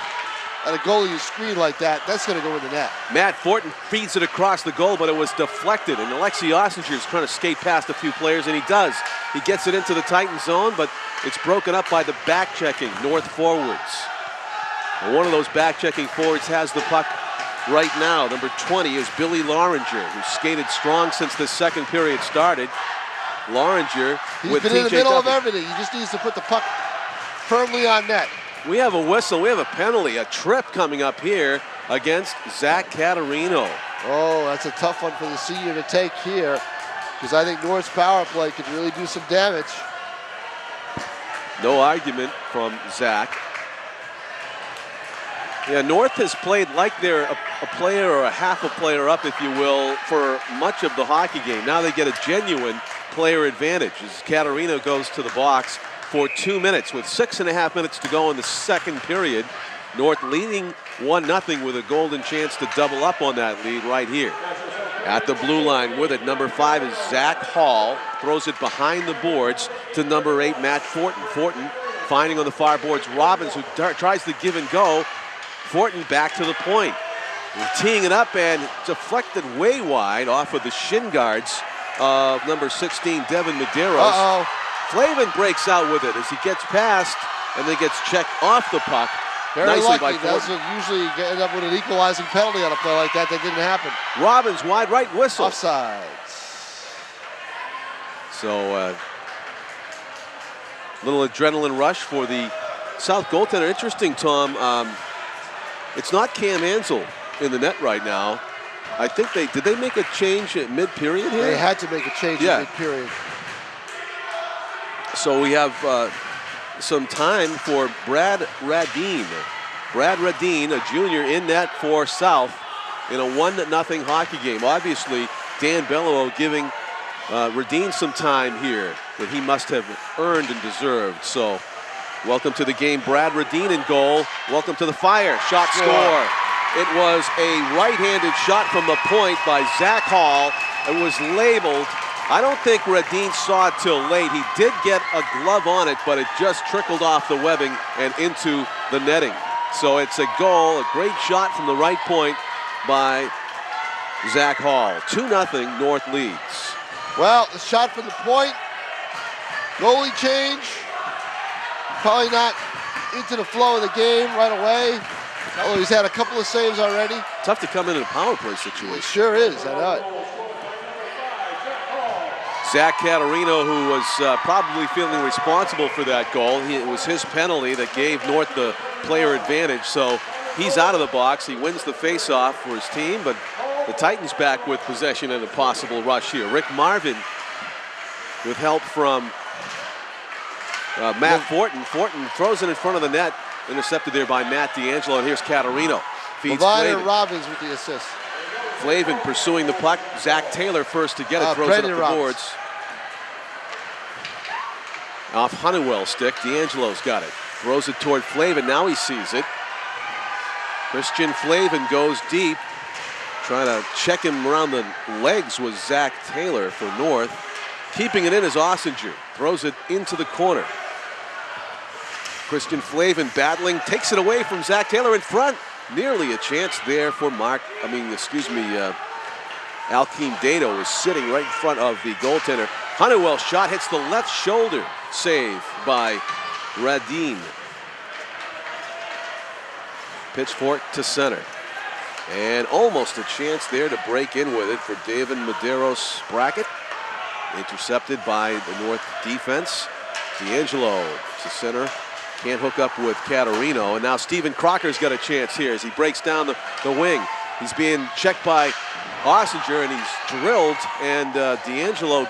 at a goalie you screen like that, that's going to go in the net. Matt Fortin feeds it across the goal, but it was deflected, and Alexi Ossinger is trying to skate past a few players, and he does. He gets it into the Titan zone, but it's broken up by the back-checking North forwards. And one of those back-checking forwards has the puck right now. Number 20 is Billy Loringer, who skated strong since the second period started. Loringer with He's been in the middle Duffy. of everything. He just needs to put the puck firmly on net. We have a whistle. We have a penalty, a trip coming up here against Zach Catarino. Oh, that's a tough one for the senior to take here, because I think North's power play could really do some damage. No argument from Zach. Yeah, North has played like they're a player or a half a player up, if you will, for much of the hockey game. Now they get a genuine player advantage as Catarino goes to the box for 2 minutes with 6.5 minutes to go in the second period. North leading 1-0 with a golden chance to double up on that lead right here. At the blue line with it, number 5 is Zach Hall. Throws it behind the boards to number 8, Matt Fortin. Fortin finding on the far boards Robbins, who tries to give and go. Fortin back to the point. Teeing it up and deflected way wide off of the shin guards of number 16, Devin Medeiros. Flavin breaks out with it as he gets past and then gets checked off the puck. Very nicely lucky. by Fortin. That's what usually you end up with an equalizing penalty on a play like that. That didn't happen. Robbins wide right whistle. Offsides. So little adrenaline rush for the South goaltender. Interesting, Tom. It's not Cam Ansel in the net right now. I think did they make a change at mid-period here? They had to make a change at mid-period. So we have some time for Brad Radine. Brad Radine, a junior, in net for South in a 1-0 hockey game. Obviously, Dan Bellow giving Radine some time here that he must have earned and deserved. So welcome to the game, Brad Radine in goal. Welcome to the Fire. Shot score. It was a right-handed shot from the point by Zach Hall. It was labeled. I don't think Radine saw it till late. He did get a glove on it, but it just trickled off the webbing and into the netting. So it's a goal, a great shot from the right point by Zach Hall. 2-0 North leads. Well, the shot from the point, goalie change, probably not into the flow of the game right away. Although he's had a couple of saves already. Tough to come in a power play situation. It sure is, I know it. Zach Catarino, who was probably feeling responsible for that goal. It was his penalty that gave North the player advantage. So he's out of the box. He wins the faceoff for his team, but the Titans back with possession and a possible rush here. Rick Marvin with help from Matt Fortin. Fortin throws it in front of the net. Intercepted there by Matt D'Angelo, and here's Catarino. Feeds Flavin. Robbins with the assist. Flavin pursuing the puck. Zach Taylor first to get it, throws Brendan it up the Robbins. boards. Off Honeywell's stick, D'Angelo's got it. Throws it toward Flavin, now he sees it. Christian Flavin goes deep. Trying to check him around the legs was Zach Taylor for North. Keeping it in is Ossinger. Throws it into the corner. Christian Flavin battling, takes it away from Zach Taylor in front. Nearly a chance there for Alkeem Dato is sitting right in front of the goaltender. Honeywell shot hits the left shoulder. Save by Radine. Pitchfork to center. And almost a chance there to break in with it for David Medeiros Brackett. Intercepted by the North defense. D'Angelo to center. Can't hook up with Catarino. And now Steven Crocker's got a chance here as he breaks down the wing. He's being checked by Ossinger and he's drilled. And D'Angelo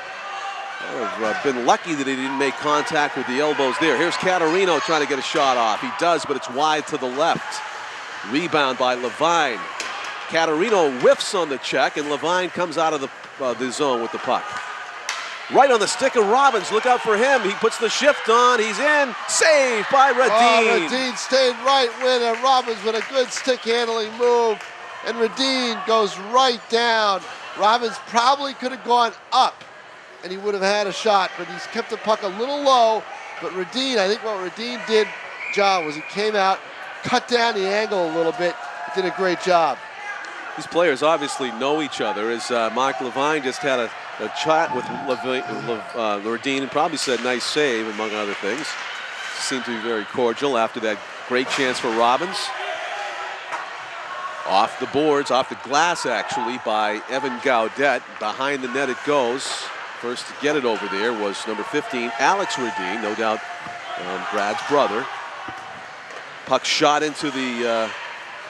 been lucky that he didn't make contact with the elbows there. Here's Catarino trying to get a shot off. He does, but it's wide to the left. Rebound by Levine. Catarino whiffs on the check and Levine comes out of the zone with the puck. Right on the stick of Robbins. Look out for him. He puts the shift on. He's in. Saved by Radine. Radine stayed right with it. Robbins with a good stick handling move. And Radine goes right down. Robbins probably could have gone up and he would have had a shot, but he's kept the puck a little low. But Radine, I think what Radine did, John, was he came out, cut down the angle a little bit, did a great job. These players obviously know each other as Mark Levine just had a chat with Radine and probably said nice save, among other things. Seemed to be very cordial after that great chance for Robbins. Off the boards, off the glass actually, by Evan Gaudet. Behind the net it goes. First to get it over there was number 15, Alex Radine, no doubt Brad's brother. Puck shot into the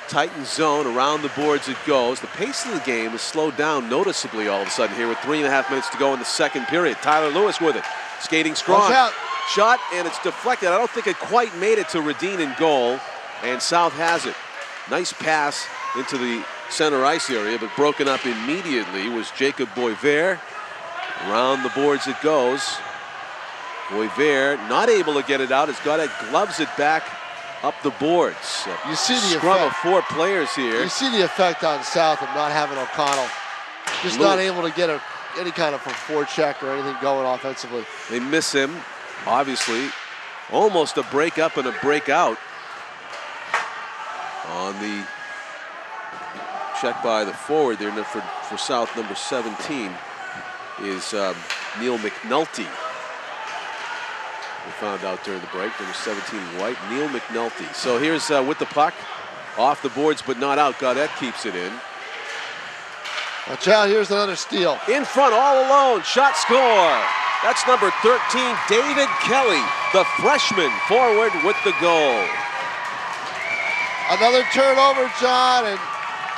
Titans zone. Around the boards it goes. The pace of the game has slowed down noticeably all of a sudden here with 3.5 minutes to go in the second period. Tyler Lewis with it. Skating strong. Shot, and it's deflected. I don't think it quite made it to Radine in goal, and South has it. Nice pass into the center ice area, but broken up immediately was Jacob Boisvert. Around the boards it goes. Boisvert not able to get it out. Has got it, gloves it back up the boards. You see the scrum effect. of 4 players here. You see the effect on South of not having O'Connell. Just not able to get any kind of a forecheck or anything going offensively. They miss him, obviously. Almost a break up and a break out on the check by the forward there for South. Number 17 is Neil McNulty. We found out during the break, number 17 white, Neil McNulty. So here's with the puck, off the boards but not out. Gaudette keeps it in. Watch out, here's another steal. In front, all alone, shot score. That's number 13, David Kelly, the freshman forward with the goal. Another turnover, John, and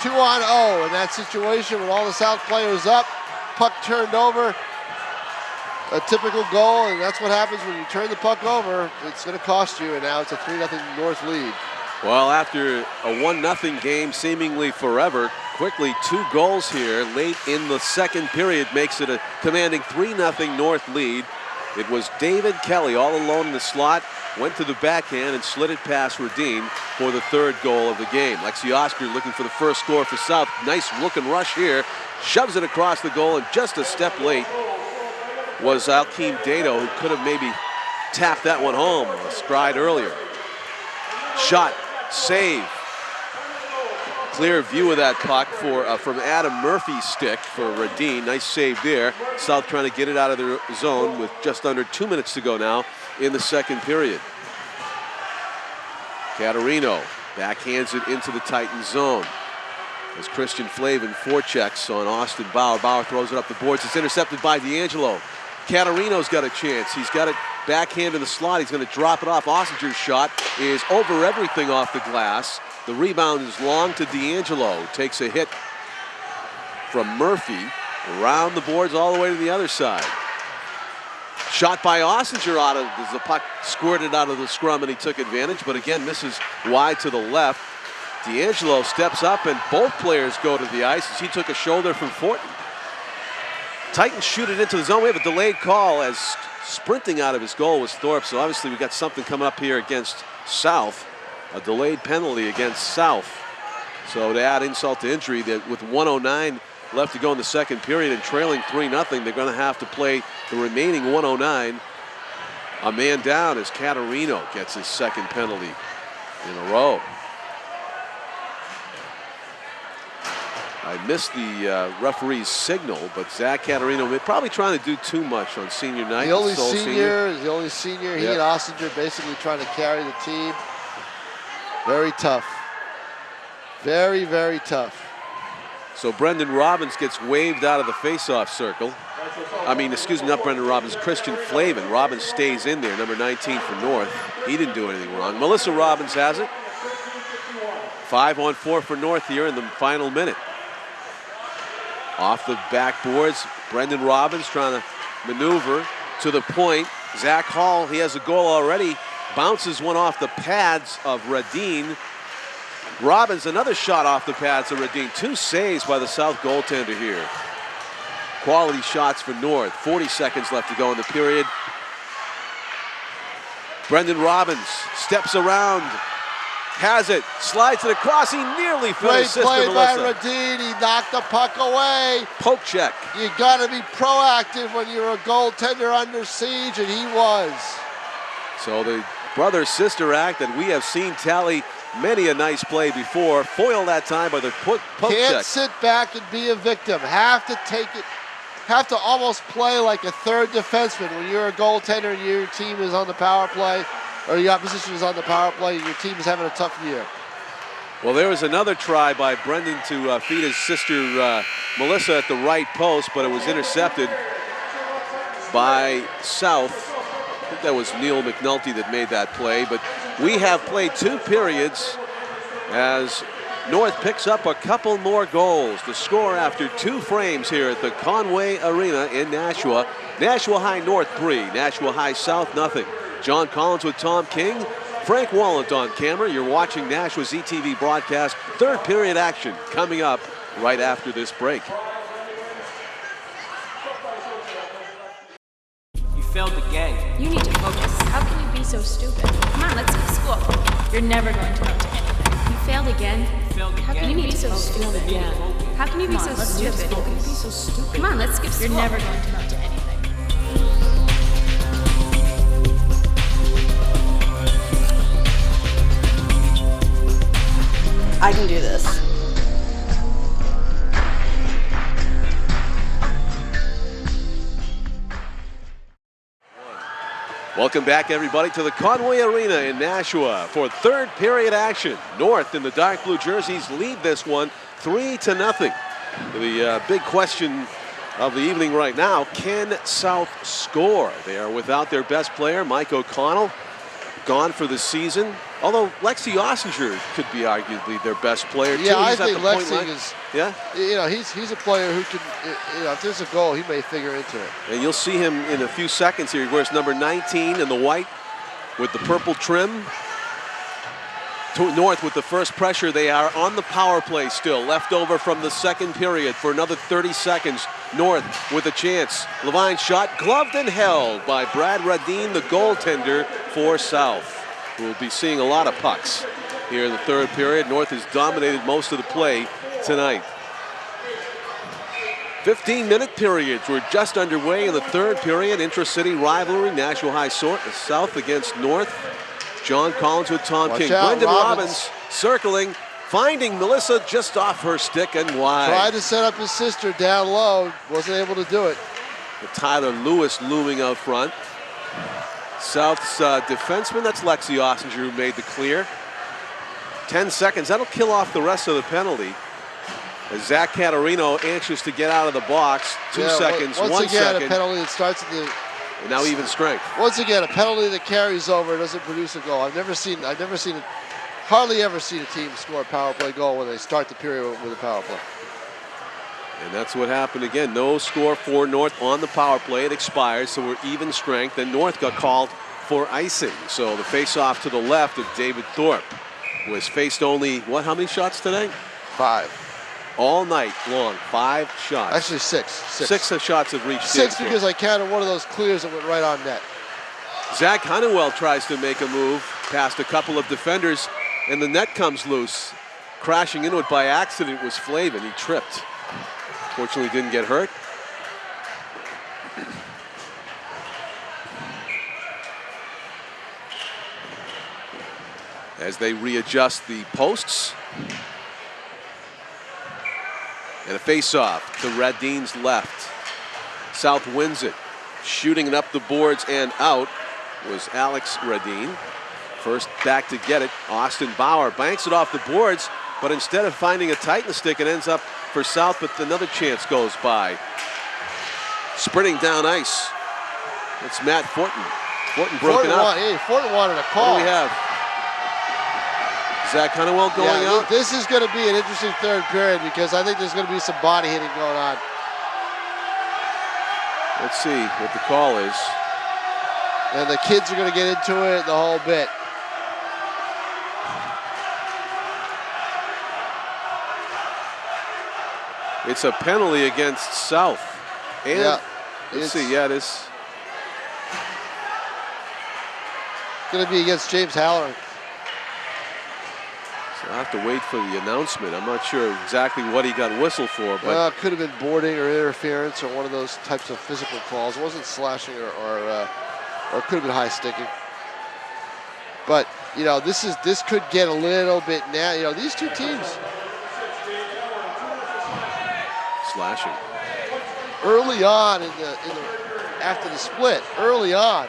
2-on-0 in that situation with all the South players up. Puck turned over. A typical goal, and that's what happens when you turn the puck over. It's going to cost you, and now it's a 3-0 North lead. Well, after a 1-0 game, seemingly forever, quickly 2 goals here late in the second period makes it a commanding 3-0 North lead. It was David Kelly all alone in the slot, went to the backhand and slid it past Radine for the 3rd goal of the game. Lexi Osprey looking for the first score for South. Nice looking rush here, shoves it across the goal, and just a step late was Alkeem Dado, who could have maybe tapped that one home a stride earlier. Shot, save. Clear view of that puck from Adam Murphy's stick for Radine. Nice save there. South trying to get it out of their zone with just under 2 minutes to go now in the second period. Caterino backhands it into the Titan zone. As Christian Flavin forechecks on Austin Bauer. Bauer throws it up the boards. It's intercepted by D'Angelo. Caterino's got a chance. He's got it backhand in the slot. He's going to drop it off. Ossinger's shot is over everything off the glass. The rebound is long to D'Angelo. Takes a hit from Murphy. Around the boards all the way to the other side. Shot by Ossinger as the puck squirted out of the scrum, and he took advantage, but again misses wide to the left. D'Angelo steps up, and both players go to the ice as he took a shoulder from Fortin. Titans shoot it into the zone. We have a delayed call as sprinting out of his goal was Thorpe. So obviously we got something coming up here against South. A delayed penalty against South. So to add insult to injury, that with 1:09 left to go in the second period and trailing 3-0, they're going to have to play the remaining 1:09. A man down as Caterino gets his second penalty in a row. I missed the referee's signal, but Zach Caterino probably trying to do too much on senior night. The only senior. He and Ossinger basically trying to carry the team. Very tough. Very, very tough. So Brendan Robbins gets waved out of the faceoff circle. I mean, excuse me, not Brendan Robbins, Christian Flavin. Robbins stays in there, number 19 for North. He didn't do anything wrong. Melissa Robbins has it. 5-on-4 for North here in the final minute. Off the backboards, Brendan Robbins trying to maneuver to the point. Zach Hall, he has a goal already. Bounces one off the pads of Radine. Robbins, another shot off the pads of Radine. 2 saves by the South goaltender here. Quality shots for North. 40 seconds left to go in the period. Brendan Robbins steps around. Has it, slides it across. He nearly fell Great assist play to by Melissa. Radine. He knocked the puck away. Poke check. You got to be proactive when you're a goaltender under siege, and he was. So the brother-sister act that we have seen tally many a nice play before. Foiled that time by the poke Can't check. sit back and be a victim. Have to take it. Have to almost play like a third defenseman when you're a goaltender and your team is on the power play, or the opposition is on the power play, and your team is having a tough year. Well, there was another try by Brendan to feed his sister Melissa at the right post, but it was intercepted by South. I think that was Neil McNulty that made that play, but we have played 2 periods as North picks up a couple more goals. The score after 2 frames here at the Conway Arena in Nashua. Nashua High North 3, Nashua High South nothing. John Collins with Tom King, Frank Wallant on camera. You're watching Nashua's ETV broadcast. 3rd period action coming up right after this break. so stupid? Come on, let's skip school. You're never going to amount to anything. You failed again? How can you be so stupid? How can you be so stupid? How can you be so stupid? Come on, let's skip school. You're never going to amount to anything. I can do this. Welcome back, everybody, to the Conway Arena in Nashua for third period action. North in the dark blue jerseys lead this one 3-0. The big question of the evening right now, can South score? They are without their best player, Mike O'Connell, gone for the season. Although Lexi Ossinger could be arguably their best player, too. Yeah, I He's think at the point Lexi is. Yeah, You know, he's a player who can. You know, if there's a goal, he may figure into it. and you'll see him in a few seconds here. He wears number 19 in the white with the purple trim. North with the first pressure. They are on the power play still, left over from the second period for another 30 seconds. North with a chance. Levine shot gloved and held by Brad Radine, the goaltender for South. We'll be seeing a lot of pucks here in the third period. North has dominated most of the play tonight. 15-minute periods were just underway in the third period. Intracity rivalry, Nashua High South against North. John Collins with Tom King. Brendan Robbins circling, finding Melissa just off her stick and wide. Tried to set up his sister down low, wasn't able to do it. With Tyler Lewis looming out front. South's defenseman, that's Lexi Ossinger, who made the clear. 10 seconds, that'll kill off the rest of the penalty. As Zach Catarino anxious to get out of the box. 2 seconds, 1 second. Once again, a penalty that starts at the. And now even strength. Once again, a penalty that carries over doesn't produce a goal. I've hardly ever seen a team score a power play goal when they start the period with a power play. And that's what happened again. No score for North on the power play. It expires, so we're even strength. And North got called for icing. So the face-off to the left of David Thorpe, who has faced only, how many shots today? 5. All night long, 5 shots. Actually, 6. 6 shots have reached 6 because I counted one of those clears that went right on net. Zach Honeywell tries to make a move past a couple of defenders, and the net comes loose. Crashing into it by accident was Flavin. He tripped. Fortunately, didn't get hurt. As they readjust the posts. And a face-off to Radine's left. South wins it. Shooting it up the boards and out was Alex Radine. First back to get it, Austin Bauer banks it off the boards, but instead of finding a Titan stick, it ends up for South, but another chance goes by. Sprinting down ice, it's Matt Fortin. Fortin broken up. Fortin wanted a call. What do we have? Zach Honeywell going out? This is going to be an interesting third period because I think there's going to be some body hitting going on. Let's see what the call is. And the kids are going to get into it the whole bit. It's a penalty against South. And let's see, it is. Going to be against James Halloran. So I have to wait for the announcement. I'm not sure exactly what he got whistled for, but it could have been boarding or interference or one of those types of physical calls. It wasn't slashing or it could have been high sticking. But you know, this could get a little bit now. You know, these two teams slashing early on after the split. Early on,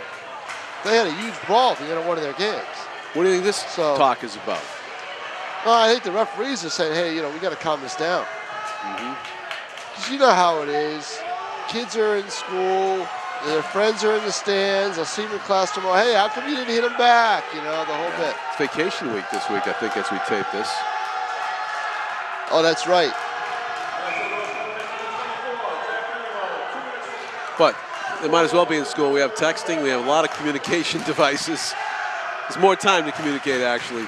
they had a huge brawl at the end of one of their games. What do you think this talk is about? Well, I think the referees are saying, hey, you know, we got to calm this down. Because you know how it is. Kids are in school. Their friends are in the stands. They'll see them in class tomorrow. Hey, how come you didn't hit them back? You know, the whole bit. It's vacation week this week, I think, as we tape this. Oh, that's right. But they might as well be in school. We have texting. We have a lot of communication devices. There's more time to communicate, actually,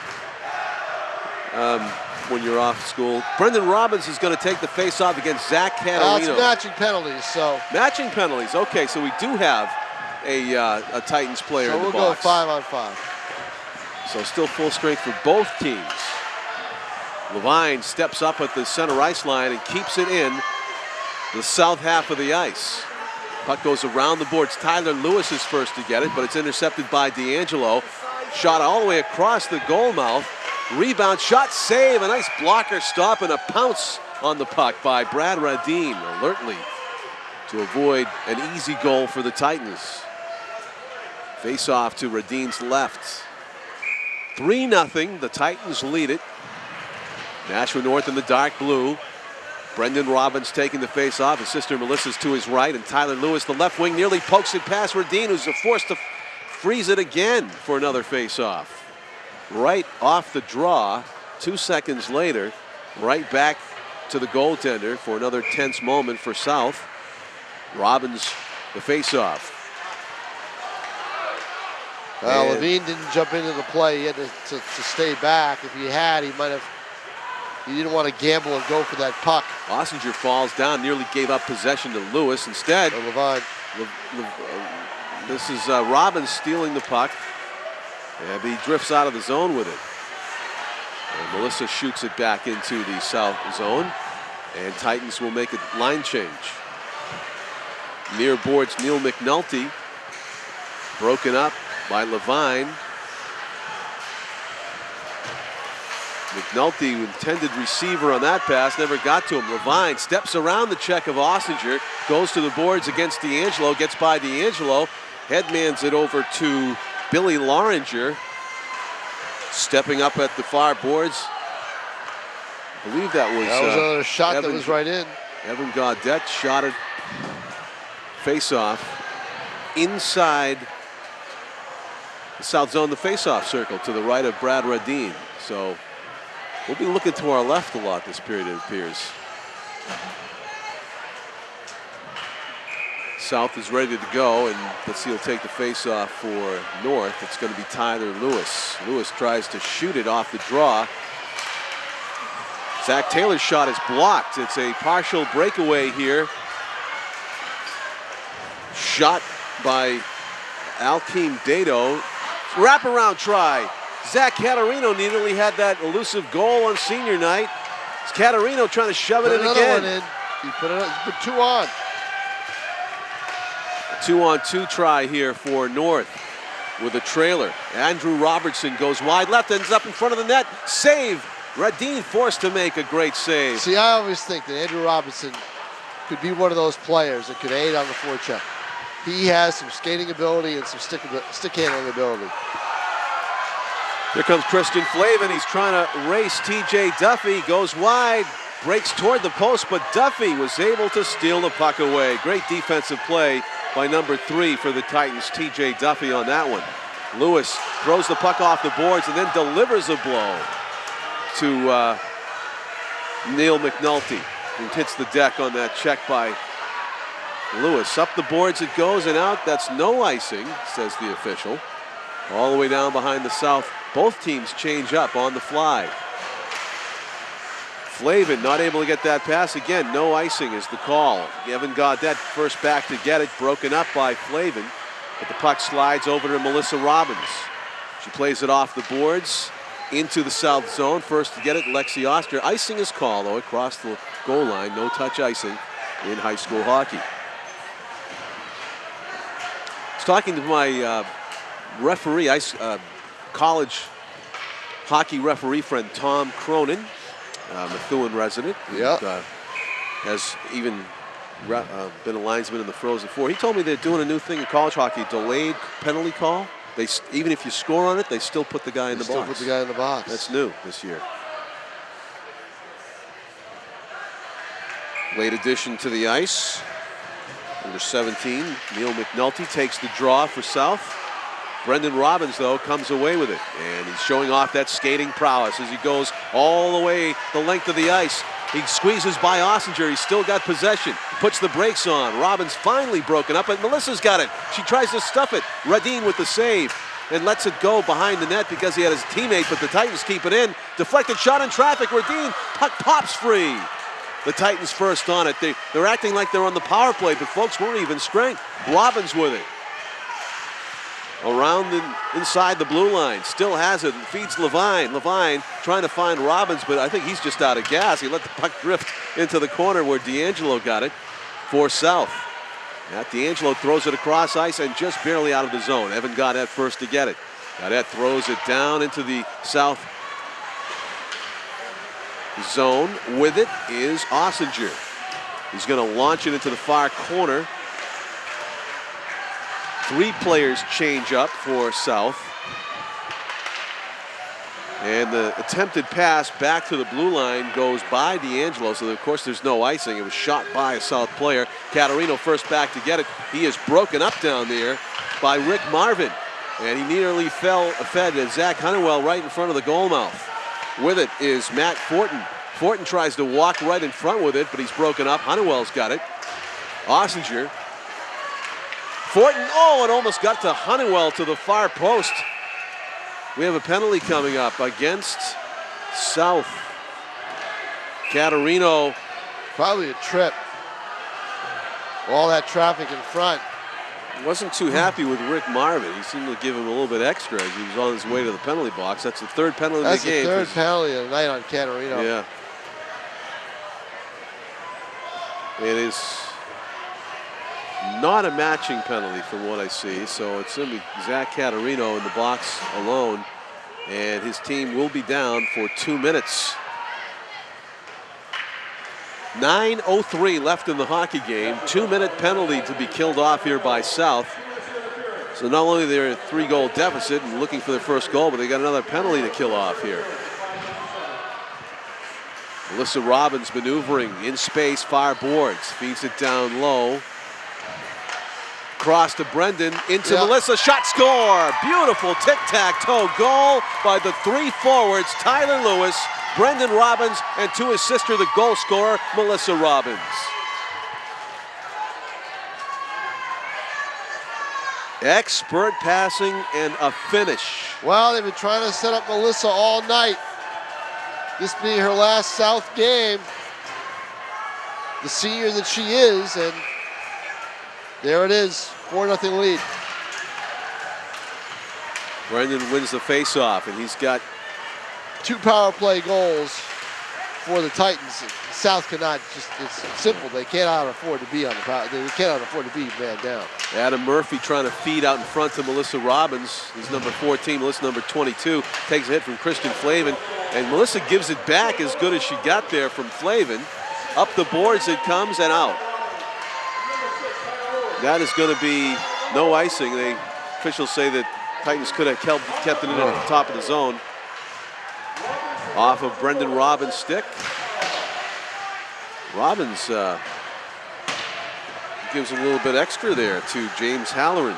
when you're off school. Brendan Robbins is going to take the face-off against Zach Catarino. It's matching penalties, so. Matching penalties. Okay, so we do have a Titans player So in the we'll box. go 5-on-5. So still full strength for both teams. Levine steps up at the center ice line and keeps it in the south half of the ice. Puck goes around the boards. Tyler Lewis is first to get it, but it's intercepted by D'Angelo. Shot all the way across the goal mouth. Rebound, shot, save, a nice blocker stop and a pounce on the puck by Brad Radine, alertly to avoid an easy goal for the Titans. Face off to Radine's left. 3-0, the Titans lead it. Nashua North in the dark blue. Brendan Robbins taking the face off. His sister Melissa's to his right, and Tyler Lewis, the left wing, nearly pokes it past Radine, who's forced to freeze it again for another face off. Right off the draw, 2 seconds later, right back to the goaltender for another tense moment for South. Robbins, the face off. Well, Levine didn't jump into the play. He had to stay back. If he had, he might have. He didn't want to gamble and go for that puck. Ossinger falls down, nearly gave up possession to Lewis. Instead, Levine. This is Robbins stealing the puck. And he drifts out of the zone with it. And Melissa shoots it back into the south zone. And Titans will make a line change. Near boards Neil McNulty. Broken up by Levine. McNulty, intended receiver on that pass, never got to him. Levine steps around the check of Ossinger, goes to the boards against D'Angelo, gets by D'Angelo, headmans it over to Billy Loringer, stepping up at the far boards. I believe that was another shot that was right in. Evan Gaudette shot it face-off inside the south zone, the face-off circle to the right of Brad Radine. So we'll be looking to our left a lot this period, it appears. South is ready to go, and let's see, he'll take the face-off for North. It's going to be Tyler Lewis. Lewis tries to shoot it off the draw. Zach Taylor's shot is blocked. It's a partial breakaway here. Shot by Alkeem Dado. Wraparound try. Zach Catarino nearly had that elusive goal on senior night. It's Catarino trying to shove it in again. One in. He put 2 on. A 2-on-2 try here for North with a trailer. Andrew Robertson goes wide left, ends up in front of the net. Save. Radine forced to make a great save. See, I always think that Andrew Robinson could be one of those players that could aid on the forecheck. He has some skating ability and some stick handling ability. Here comes Christian Flavin. He's trying to race T.J. Duffy. Goes wide, breaks toward the post, but Duffy was able to steal the puck away. Great defensive play by number 3 for the Titans, T.J. Duffy on that one. Lewis throws the puck off the boards and then delivers a blow to Neil McNulty, who hits the deck on that check by Lewis. Up the boards it goes and out. That's no icing, says the official. All the way down behind the South. Both teams change up on the fly. Flavin not able to get that pass. Again, no icing is the call. Evan Gaudette first back to get it. Broken up by Flavin. But the puck slides over to Melissa Robbins. She plays it off the boards into the south zone. First to get it, Lexi Oster. Icing is called, though, across the goal line. No touch icing in high school hockey. I was talking to my referee, college hockey referee friend Tom Cronin, Methuen resident. Yeah. Has even been a linesman in the Frozen Four. He told me they're doing a new thing in college hockey, delayed penalty call. They even if you score on it, they still put the guy in the box. Still put the guy in the box. That's new this year. Late addition to the ice. Number 17, Neil McNulty takes the draw for South. Brendan Robbins, though, comes away with it. And he's showing off that skating prowess as he goes all the way the length of the ice. He squeezes by Ossinger. He's still got possession. Puts the brakes on. Robbins finally broken up, but Melissa's got it. She tries to stuff it. Radine with the save and lets it go behind the net because he had his teammate, but the Titans keep it in. Deflected shot in traffic. Radine, puck pops free. The Titans first on it. They're acting like they're on the power play, but folks weren't even strength. Robbins with it. around inside the blue line. Still has it and feeds Levine. Levine trying to find Robbins, but I think he's just out of gas. He let the puck drift into the corner where D'Angelo got it for South. Matt D'Angelo throws it across ice and just barely out of the zone. Evan Gaudette first to get it. Gaudette throws it down into the South zone. With it is Ossinger. He's going to launch it into the far corner. 3 players change up for South. And the attempted pass back to the blue line goes by D'Angelo, so of course there's no icing. It was shot by a South player. Catarino first back to get it. He is broken up down there by Rick Marvin. And he nearly fed Zach Honeywell right in front of the goal mouth. With it is Matt Fortin. Fortin tries to walk right in front with it, but he's broken up. Honeywell's got it. Ossinger. Fortin, it almost got to Honeywell to the far post. We have a penalty coming up against South. Catarino. Probably a trip. All that traffic in front. Wasn't too happy with Rick Marvin. He seemed to give him a little bit extra as he was on his way to the penalty box. That's the 3rd penalty of the game. That's the 3rd penalty of the night on Catarino. Yeah. It is not a matching penalty from what I see, so it's going to be Zach Catarino in the box alone, and his team will be down for 2 minutes. 9:03 left in the hockey game. 2-minute penalty to be killed off here by South. So not only they're a 3-goal deficit and looking for their first goal, but they got another penalty to kill off here. Melissa Robbins maneuvering in space, far boards, feeds it down low. Cross to Brendan, into Melissa, shot, score! Beautiful tic-tac-toe goal by the 3 forwards, Tyler Lewis, Brendan Robbins, and to his sister, the goal scorer, Melissa Robbins. Expert passing and a finish. Well, they've been trying to set up Melissa all night. This being her last South game, the senior that she is, and there it is, 4-0 lead. Brendan wins the faceoff, and he's got 2 power play goals for the Titans. South cannot it's simple. They cannot afford to be on the power. They cannot afford to be man down. Adam Murphy trying to feed out in front to Melissa Robbins. He's number 14, Melissa number 22. Takes a hit from Christian Flavin, and Melissa gives it back as good as she got there from Flavin. Up the boards it comes and out. That is going to be no icing. The officials say that Titans could have kept it in at the top of the zone. Off of Brendan Robbins' stick. Robbins gives a little bit extra there to James Halloran.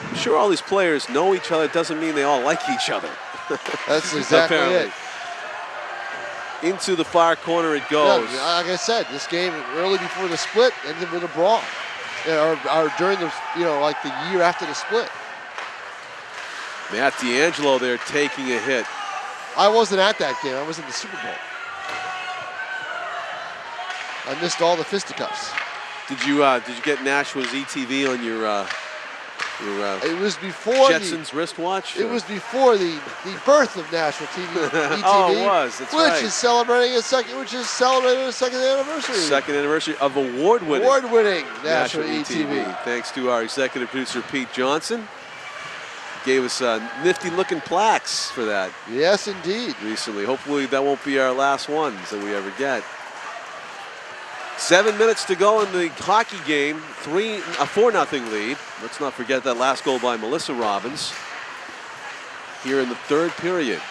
I'm sure all these players know each other. It doesn't mean they all like each other. That's exactly it. Into the far corner it goes. Yeah, like I said, this game early before the split ended with a brawl. Or during the, like the year after the split. Matt D'Angelo there taking a hit. I wasn't at that game. I was in the Super Bowl. I missed all the fisticuffs. Did you get Nashua's ETV on your it was before Jetson's wristwatch? It was before the birth of Nashua ETV. Oh, it was. That's right. Which is celebrating its second anniversary. Second anniversary of award-winning Nashua ETV. Thanks to our executive producer Pete Johnson. Gave us nifty-looking plaques for that. Yes, indeed. Recently. Hopefully that won't be our last ones that we ever get. 7 minutes to go in the hockey game. A 4-0 lead. Let's not forget that last goal by Melissa Robbins. Here in the 3rd period.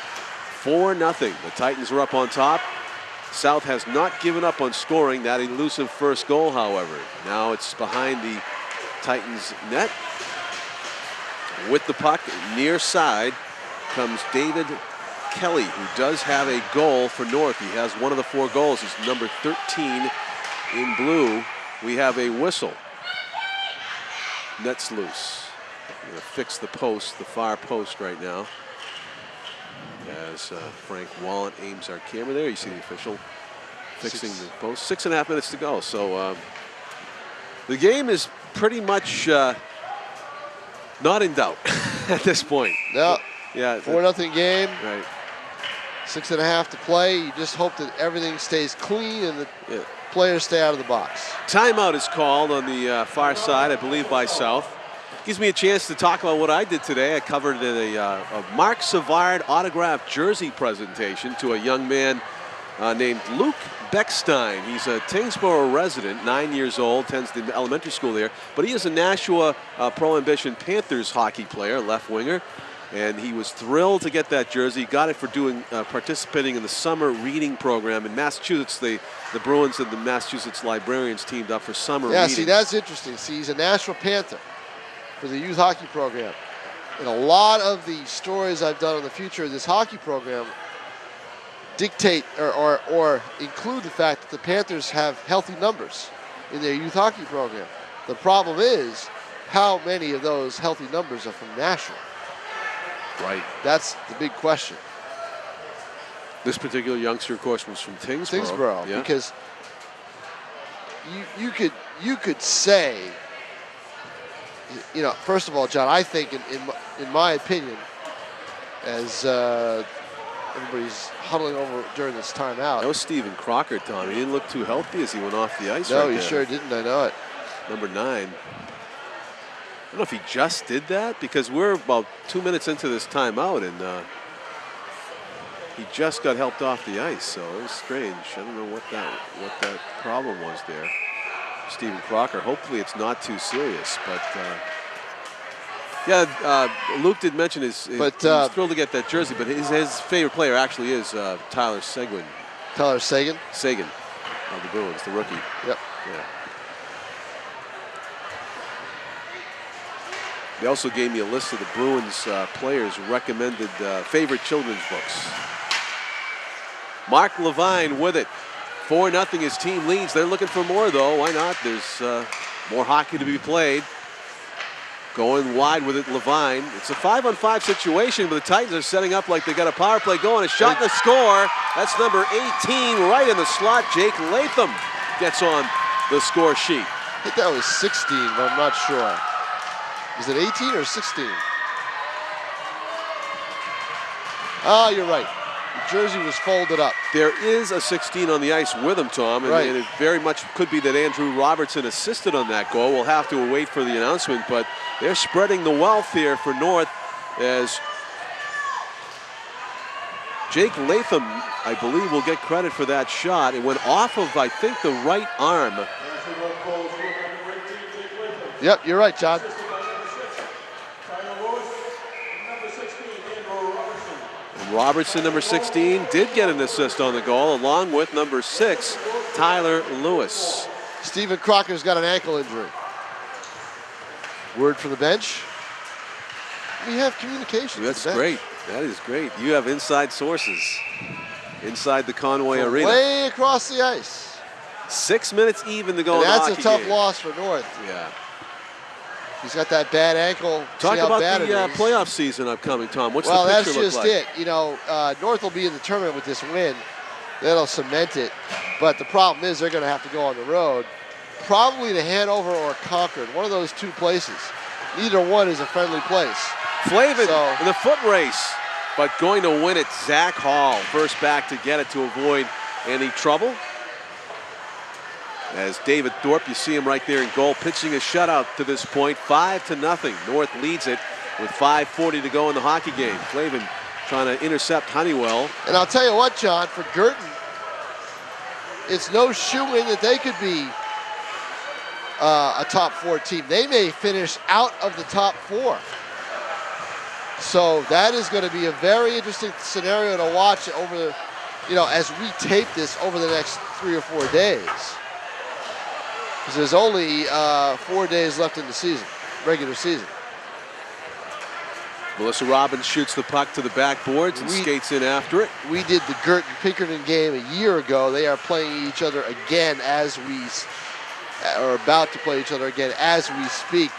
4-0. The Titans are up on top. South has not given up on scoring that elusive first goal, however. Now it's behind the Titans net. With the puck near side comes David Kelly, who does have a goal for North. He has one of the 4 goals. He's number 13 in blue. We have a whistle. Net's loose. We're going to fix the post, the far post right now. As Frank Wallen aims our camera there. You see the official fixing the post. 6.5 minutes to go. So the game is pretty much not in doubt at this point. No. Yeah. 4-0 game. Right. 6.5 to play. You just hope that everything stays clean and the players stay out of the box. Timeout is called on the far side, I believe, by South. Gives me a chance to talk about what I did today. I covered a Mark Savard autographed jersey presentation to a young man named Luke Beckstein. He's a Tingsboro resident, 9 years old, attends the elementary school there, but he is a Nashua Pro Ambition Panthers hockey player, left winger, and he was thrilled to get that jersey. Got it for participating in the summer reading program in Massachusetts. The Bruins and the Massachusetts librarians teamed up for summer reading. Yeah, see, that's interesting. See, he's a Nashua Panther for the youth hockey program. And a lot of the stories I've done on the future of this hockey program dictate or include the fact that the Panthers have healthy numbers in their youth hockey program. The problem is how many of those healthy numbers are from Nashua. Right. That's the big question. This particular youngster, of course, was from Tingsboro. Yeah. Because you could say, you know, first of all, John, I think in my opinion, as everybody's huddling over during this timeout. That was Stephen Crocker, Tom. He didn't look too healthy as he went off the ice. No, right he there. sure didn't. I know it. Number 9. I don't know if he just did that because we're about 2 minutes into this timeout and he just got helped off the ice, so it was strange. I don't know what that problem was there. Stephen Crocker. Hopefully it's not too serious, but Luke did mention he's thrilled to get that jersey, but his favorite player actually is Tyler Seguin. Tyler Seguin? Seguin of the Bruins, the rookie. Yep. Yeah. They also gave me a list of the Bruins players' recommended favorite children's books. Mark Levine with it. 4-0 his team leads. They're looking for more, though. Why not? There's more hockey to be played. Going wide with it, Levine. It's a 5-on-5 situation, but the Titans are setting up like they got a power play going. A shot and a score. That's number 18 right in the slot. Jake Latham gets on the score sheet. I think that was 16, but I'm not sure. Is it 18 or 16? Ah, you're right. The jersey was folded up. There is a 16 on the ice with him, Tom, and, and it very much could be that Andrew Robertson assisted on that goal. We'll have to wait for the announcement, but they're spreading the wealth here for North as Jake Latham, I believe, will get credit for that shot. It went off of, I think, the right arm. Yep, you're right, John. Robertson, number 16, did get an assist on the goal, along with number 6, Tyler Lewis. Stephen Crocker's got an ankle injury. Word from the bench. We have communication. That's great. That is great. You have inside sources inside the Conway Arena. Way across the ice. 6 minutes even to go in the that's hockey a tough game. loss for North. Yeah. He's got that bad ankle. Talk about the playoff season upcoming, Tom. What's the picture that's look just like? it. You know, North will be in the tournament with this win. That'll cement it. But the problem is they're going to have to go on the road, probably to Hanover or Concord, one of those two places. Neither one is a friendly place. Flavin in the foot race, but going to win it. Zach Hall, first back to get it to avoid any trouble. As David Thorpe, you see him right there in goal, pitching a shutout to this point, 5-0. North leads it with 5:40 to go in the hockey game. Flavin trying to intercept Honeywell. And I'll tell you what, John, for Girton, it's no shoo-in that they could be a top 4 team. They may finish out of the top 4. So that is going to be a very interesting scenario to watch over the, as we tape this over the next 3 or 4 days. Because there's only 4 days left in the season, regular season. Melissa Robbins shoots the puck to the backboards and skates in after it. We did the Girton-Pinkerton game a year ago. They are playing each other again as we are about to play each other again as we speak.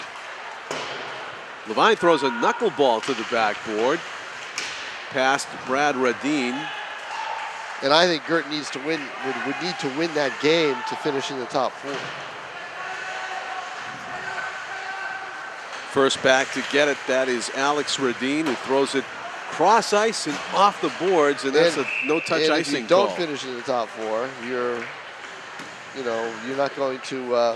Levine throws a knuckleball to the backboard, past Brad Radine. And I think Girton needs to win. Would need to win that game to finish in the top 4. First back to get it, that is Alex Radine, who throws it cross ice and off the boards, and that's a no-touch icing if you don't call. finish in the top 4, you're not going to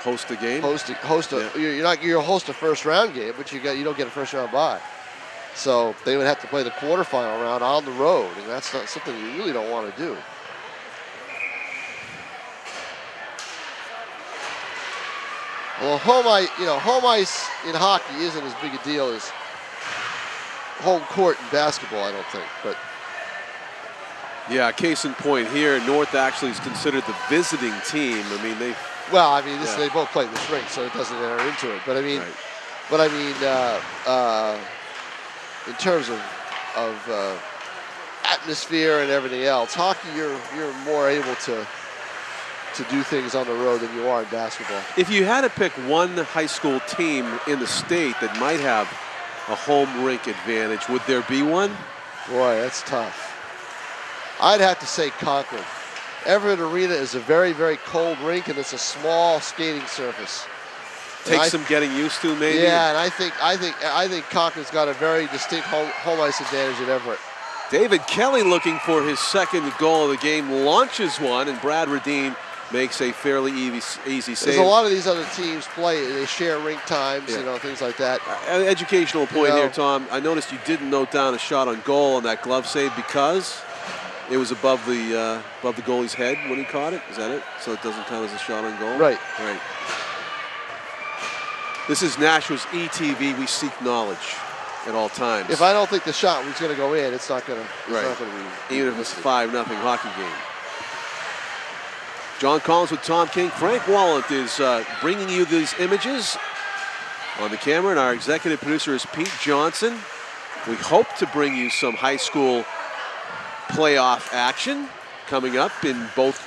Host the game. You'll host a first-round game, but you don't get a first-round bye. So they would have to play the quarterfinal round on the road, and that's not something you really don't want to do. Well, home ice in hockey isn't as big a deal as home court in basketball, I don't think. But yeah, case in point here, North actually is considered the visiting team. I mean, they both play this rink, so it doesn't enter into it. But I mean, in terms of atmosphere and everything else, hockey you're more able to do things on the road than you are in basketball. If you had to pick one high school team in the state that might have a home rink advantage, would there be one? Boy, that's tough. I'd have to say Concord. Everett Arena is a very, very cold rink, and it's a small skating surface. Takes some getting used to, maybe. Yeah, and I think Concord's got a very distinct home ice advantage at Everett. David Kelly looking for his second goal of the game, launches one, and Brad Radine makes a fairly easy save. There's a lot of these other teams play. They share rink times, things like that. An educational point here, Tom. I noticed you didn't note down a shot on goal on that glove save because it was above the goalie's head when he caught it. Is that it? So it doesn't count as a shot on goal? Right. Right. This is Nashua's ETV. We seek knowledge at all times. If I don't think the shot was going to go in, it's not going to be. Even if it's 5-0 hockey game. John Collins with Tom King. Frank Wallet is bringing you these images on the camera, and our executive producer is Pete Johnson. We hope to bring you some high school playoff action coming up in both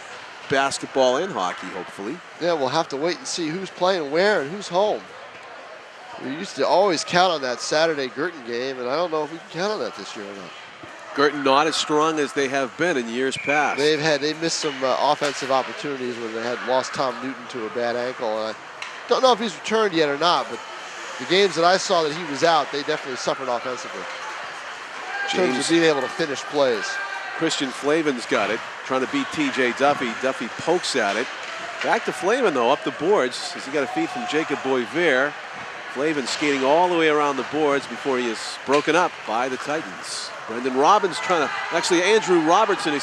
basketball and hockey, hopefully. Yeah, we'll have to wait and see who's playing where and who's home. We used to always count on that Saturday Girton game, and I don't know if we can count on that this year or not. Girton not as strong as they have been in years past. They missed some offensive opportunities when they had lost Tom Newton to a bad ankle. And I don't know if he's returned yet or not, but the games that I saw that he was out, they definitely suffered offensively. In terms of being able to finish plays. Christian Flavin's got it, trying to beat TJ Duffy. Duffy pokes at it. Back to Flavin, though, up the boards, as he got a feed from Jacob Boisvert. Flavin skating all the way around the boards before he is broken up by the Titans. Brendan Robbins Andrew Robertson,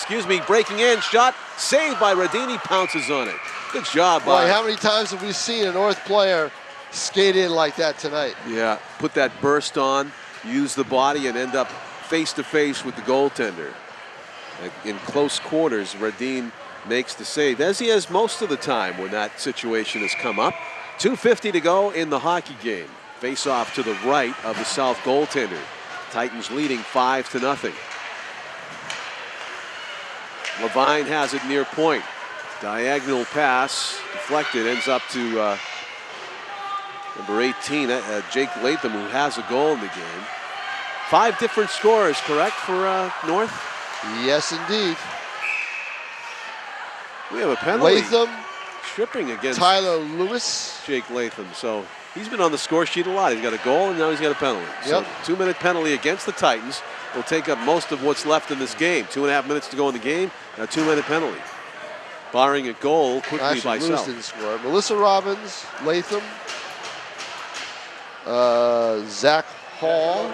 breaking in, shot, saved by Radini, pounces on it. Good job by. Boy, how many times have we seen a North player skate in like that tonight? Yeah, put that burst on, use the body, and end up face-to-face with the goaltender. In close quarters, Radine makes the save, as he has most of the time when that situation has come up. 2:50 to go in the hockey game. Face-off to the right of the South goaltender. Titans leading 5-0. Levine has it near point. Diagonal pass, deflected, ends up to number 18, Jake Latham, who has a goal in the game. 5 different scorers, correct, for North? Yes, indeed. We have a penalty. Latham. Tripping against Tyler Lewis. Jake Latham. So he's been on the score sheet a lot. He's got a goal, and now he's got a penalty. Yep. So 2-minute penalty against the Titans will take up most of what's left in this game. 2.5 minutes to go in the game, and a 2-minute penalty. Barring a goal quickly by Lewis South. didn't score. Melissa Robbins, Latham, Zach Hall,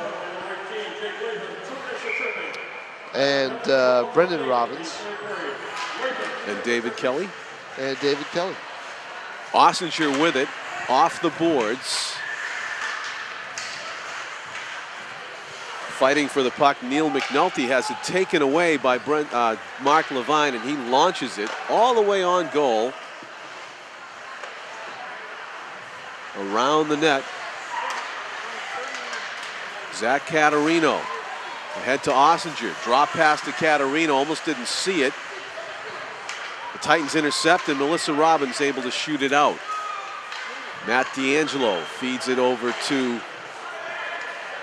and Brendan Robbins. And David Kelly. Ossinger with it, off the boards. Fighting for the puck, Neil McNulty has it taken away by Mark Levine, and he launches it all the way on goal. Around the net. Zach Catarino ahead to Ossinger. Drop pass to Catarino, almost didn't see it. The Titans intercept, and Melissa Robbins able to shoot it out. Matt D'Angelo feeds it over to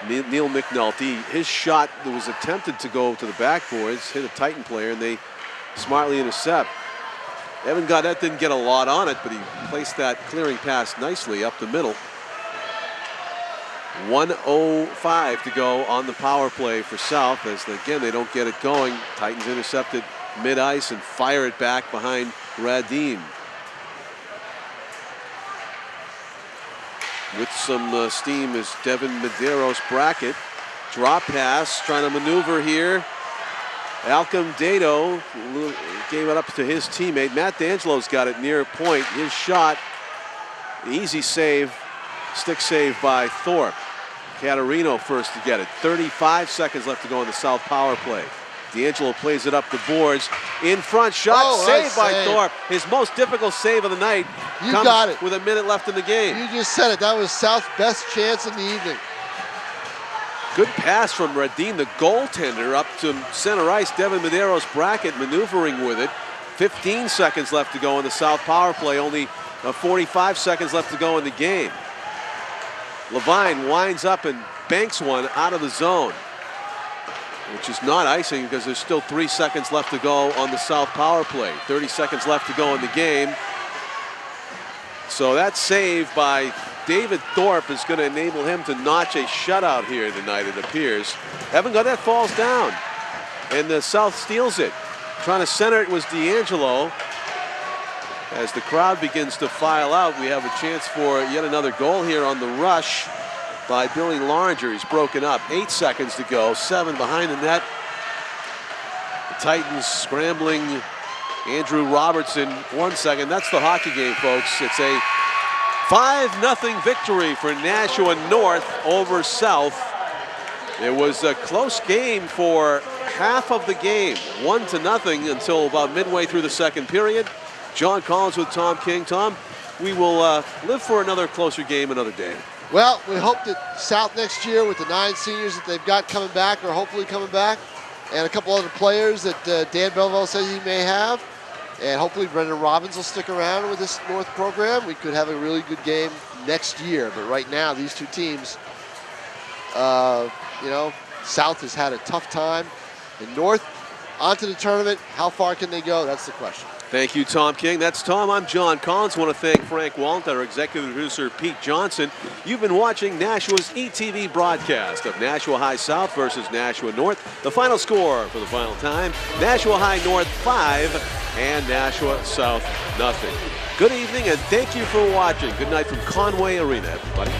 Neil McNulty. His shot that was attempted to go to the backboards hit a Titan player, and they smartly intercept. Evan Gaudette didn't get a lot on it, but he placed that clearing pass nicely up the middle. 1:05 to go on the power play for South, as again they don't get it going. Titans intercepted mid-ice and fire it back behind Radine. With some steam is Devin Medeiros. Brackett. Drop pass, trying to maneuver here. Alcom Dado gave it up to his teammate. Matt D'Angelo's got it near point. His shot, easy save, stick save by Thorpe. Catarino first to get it. 35 seconds left to go on the South power play. D'Angelo plays it up the boards. In front, shot, saved by Thorpe. His most difficult save of the night. You got it. With a minute left in the game. You just said it. That was South's best chance in the evening. Good pass from Radine, the goaltender, up to center ice. Devin Medeiros. Brackett maneuvering with it. 15 seconds left to go in the South power play. Only 45 seconds left to go in the game. Levine winds up and banks one out of the zone, which is not icing because there's still 3 seconds left to go on the South power play. 30 seconds left to go in the game. So that save by David Thorpe is going to enable him to notch a shutout here tonight, it appears. Evan Gaudette falls down, and the South steals it. Trying to center it was D'Angelo. As the crowd begins to file out, we have a chance for yet another goal here on the rush by Billy Laringer. He's broken up. 8 seconds to go, 7 behind the net. The Titans scrambling. Andrew Robertson, 1 second. That's the hockey game, folks. It's a 5-0 victory for Nashua North over South. It was a close game for half of the game, 1-0 until about midway through the second period. John Collins with Tom King. Tom, we will live for another closer game another day. Well, we hope that South next year, with the 9 seniors that they've got coming back, or hopefully coming back, and a couple other players that Dan Belleville says he may have, and hopefully Brendan Robbins will stick around with this North program, we could have a really good game next year. But right now, these two teams, you know, South has had a tough time. And North, onto the tournament, how far can they go? That's the question. Thank you, Tom King. That's Tom. I'm John Collins. I want to thank Frank Walton, our executive producer, Pete Johnson. You've been watching Nashua's ETV broadcast of Nashua High South versus Nashua North. The final score for the final time, Nashua High North 5 and Nashua South 0. Good evening, and thank you for watching. Good night from Conway Arena, everybody.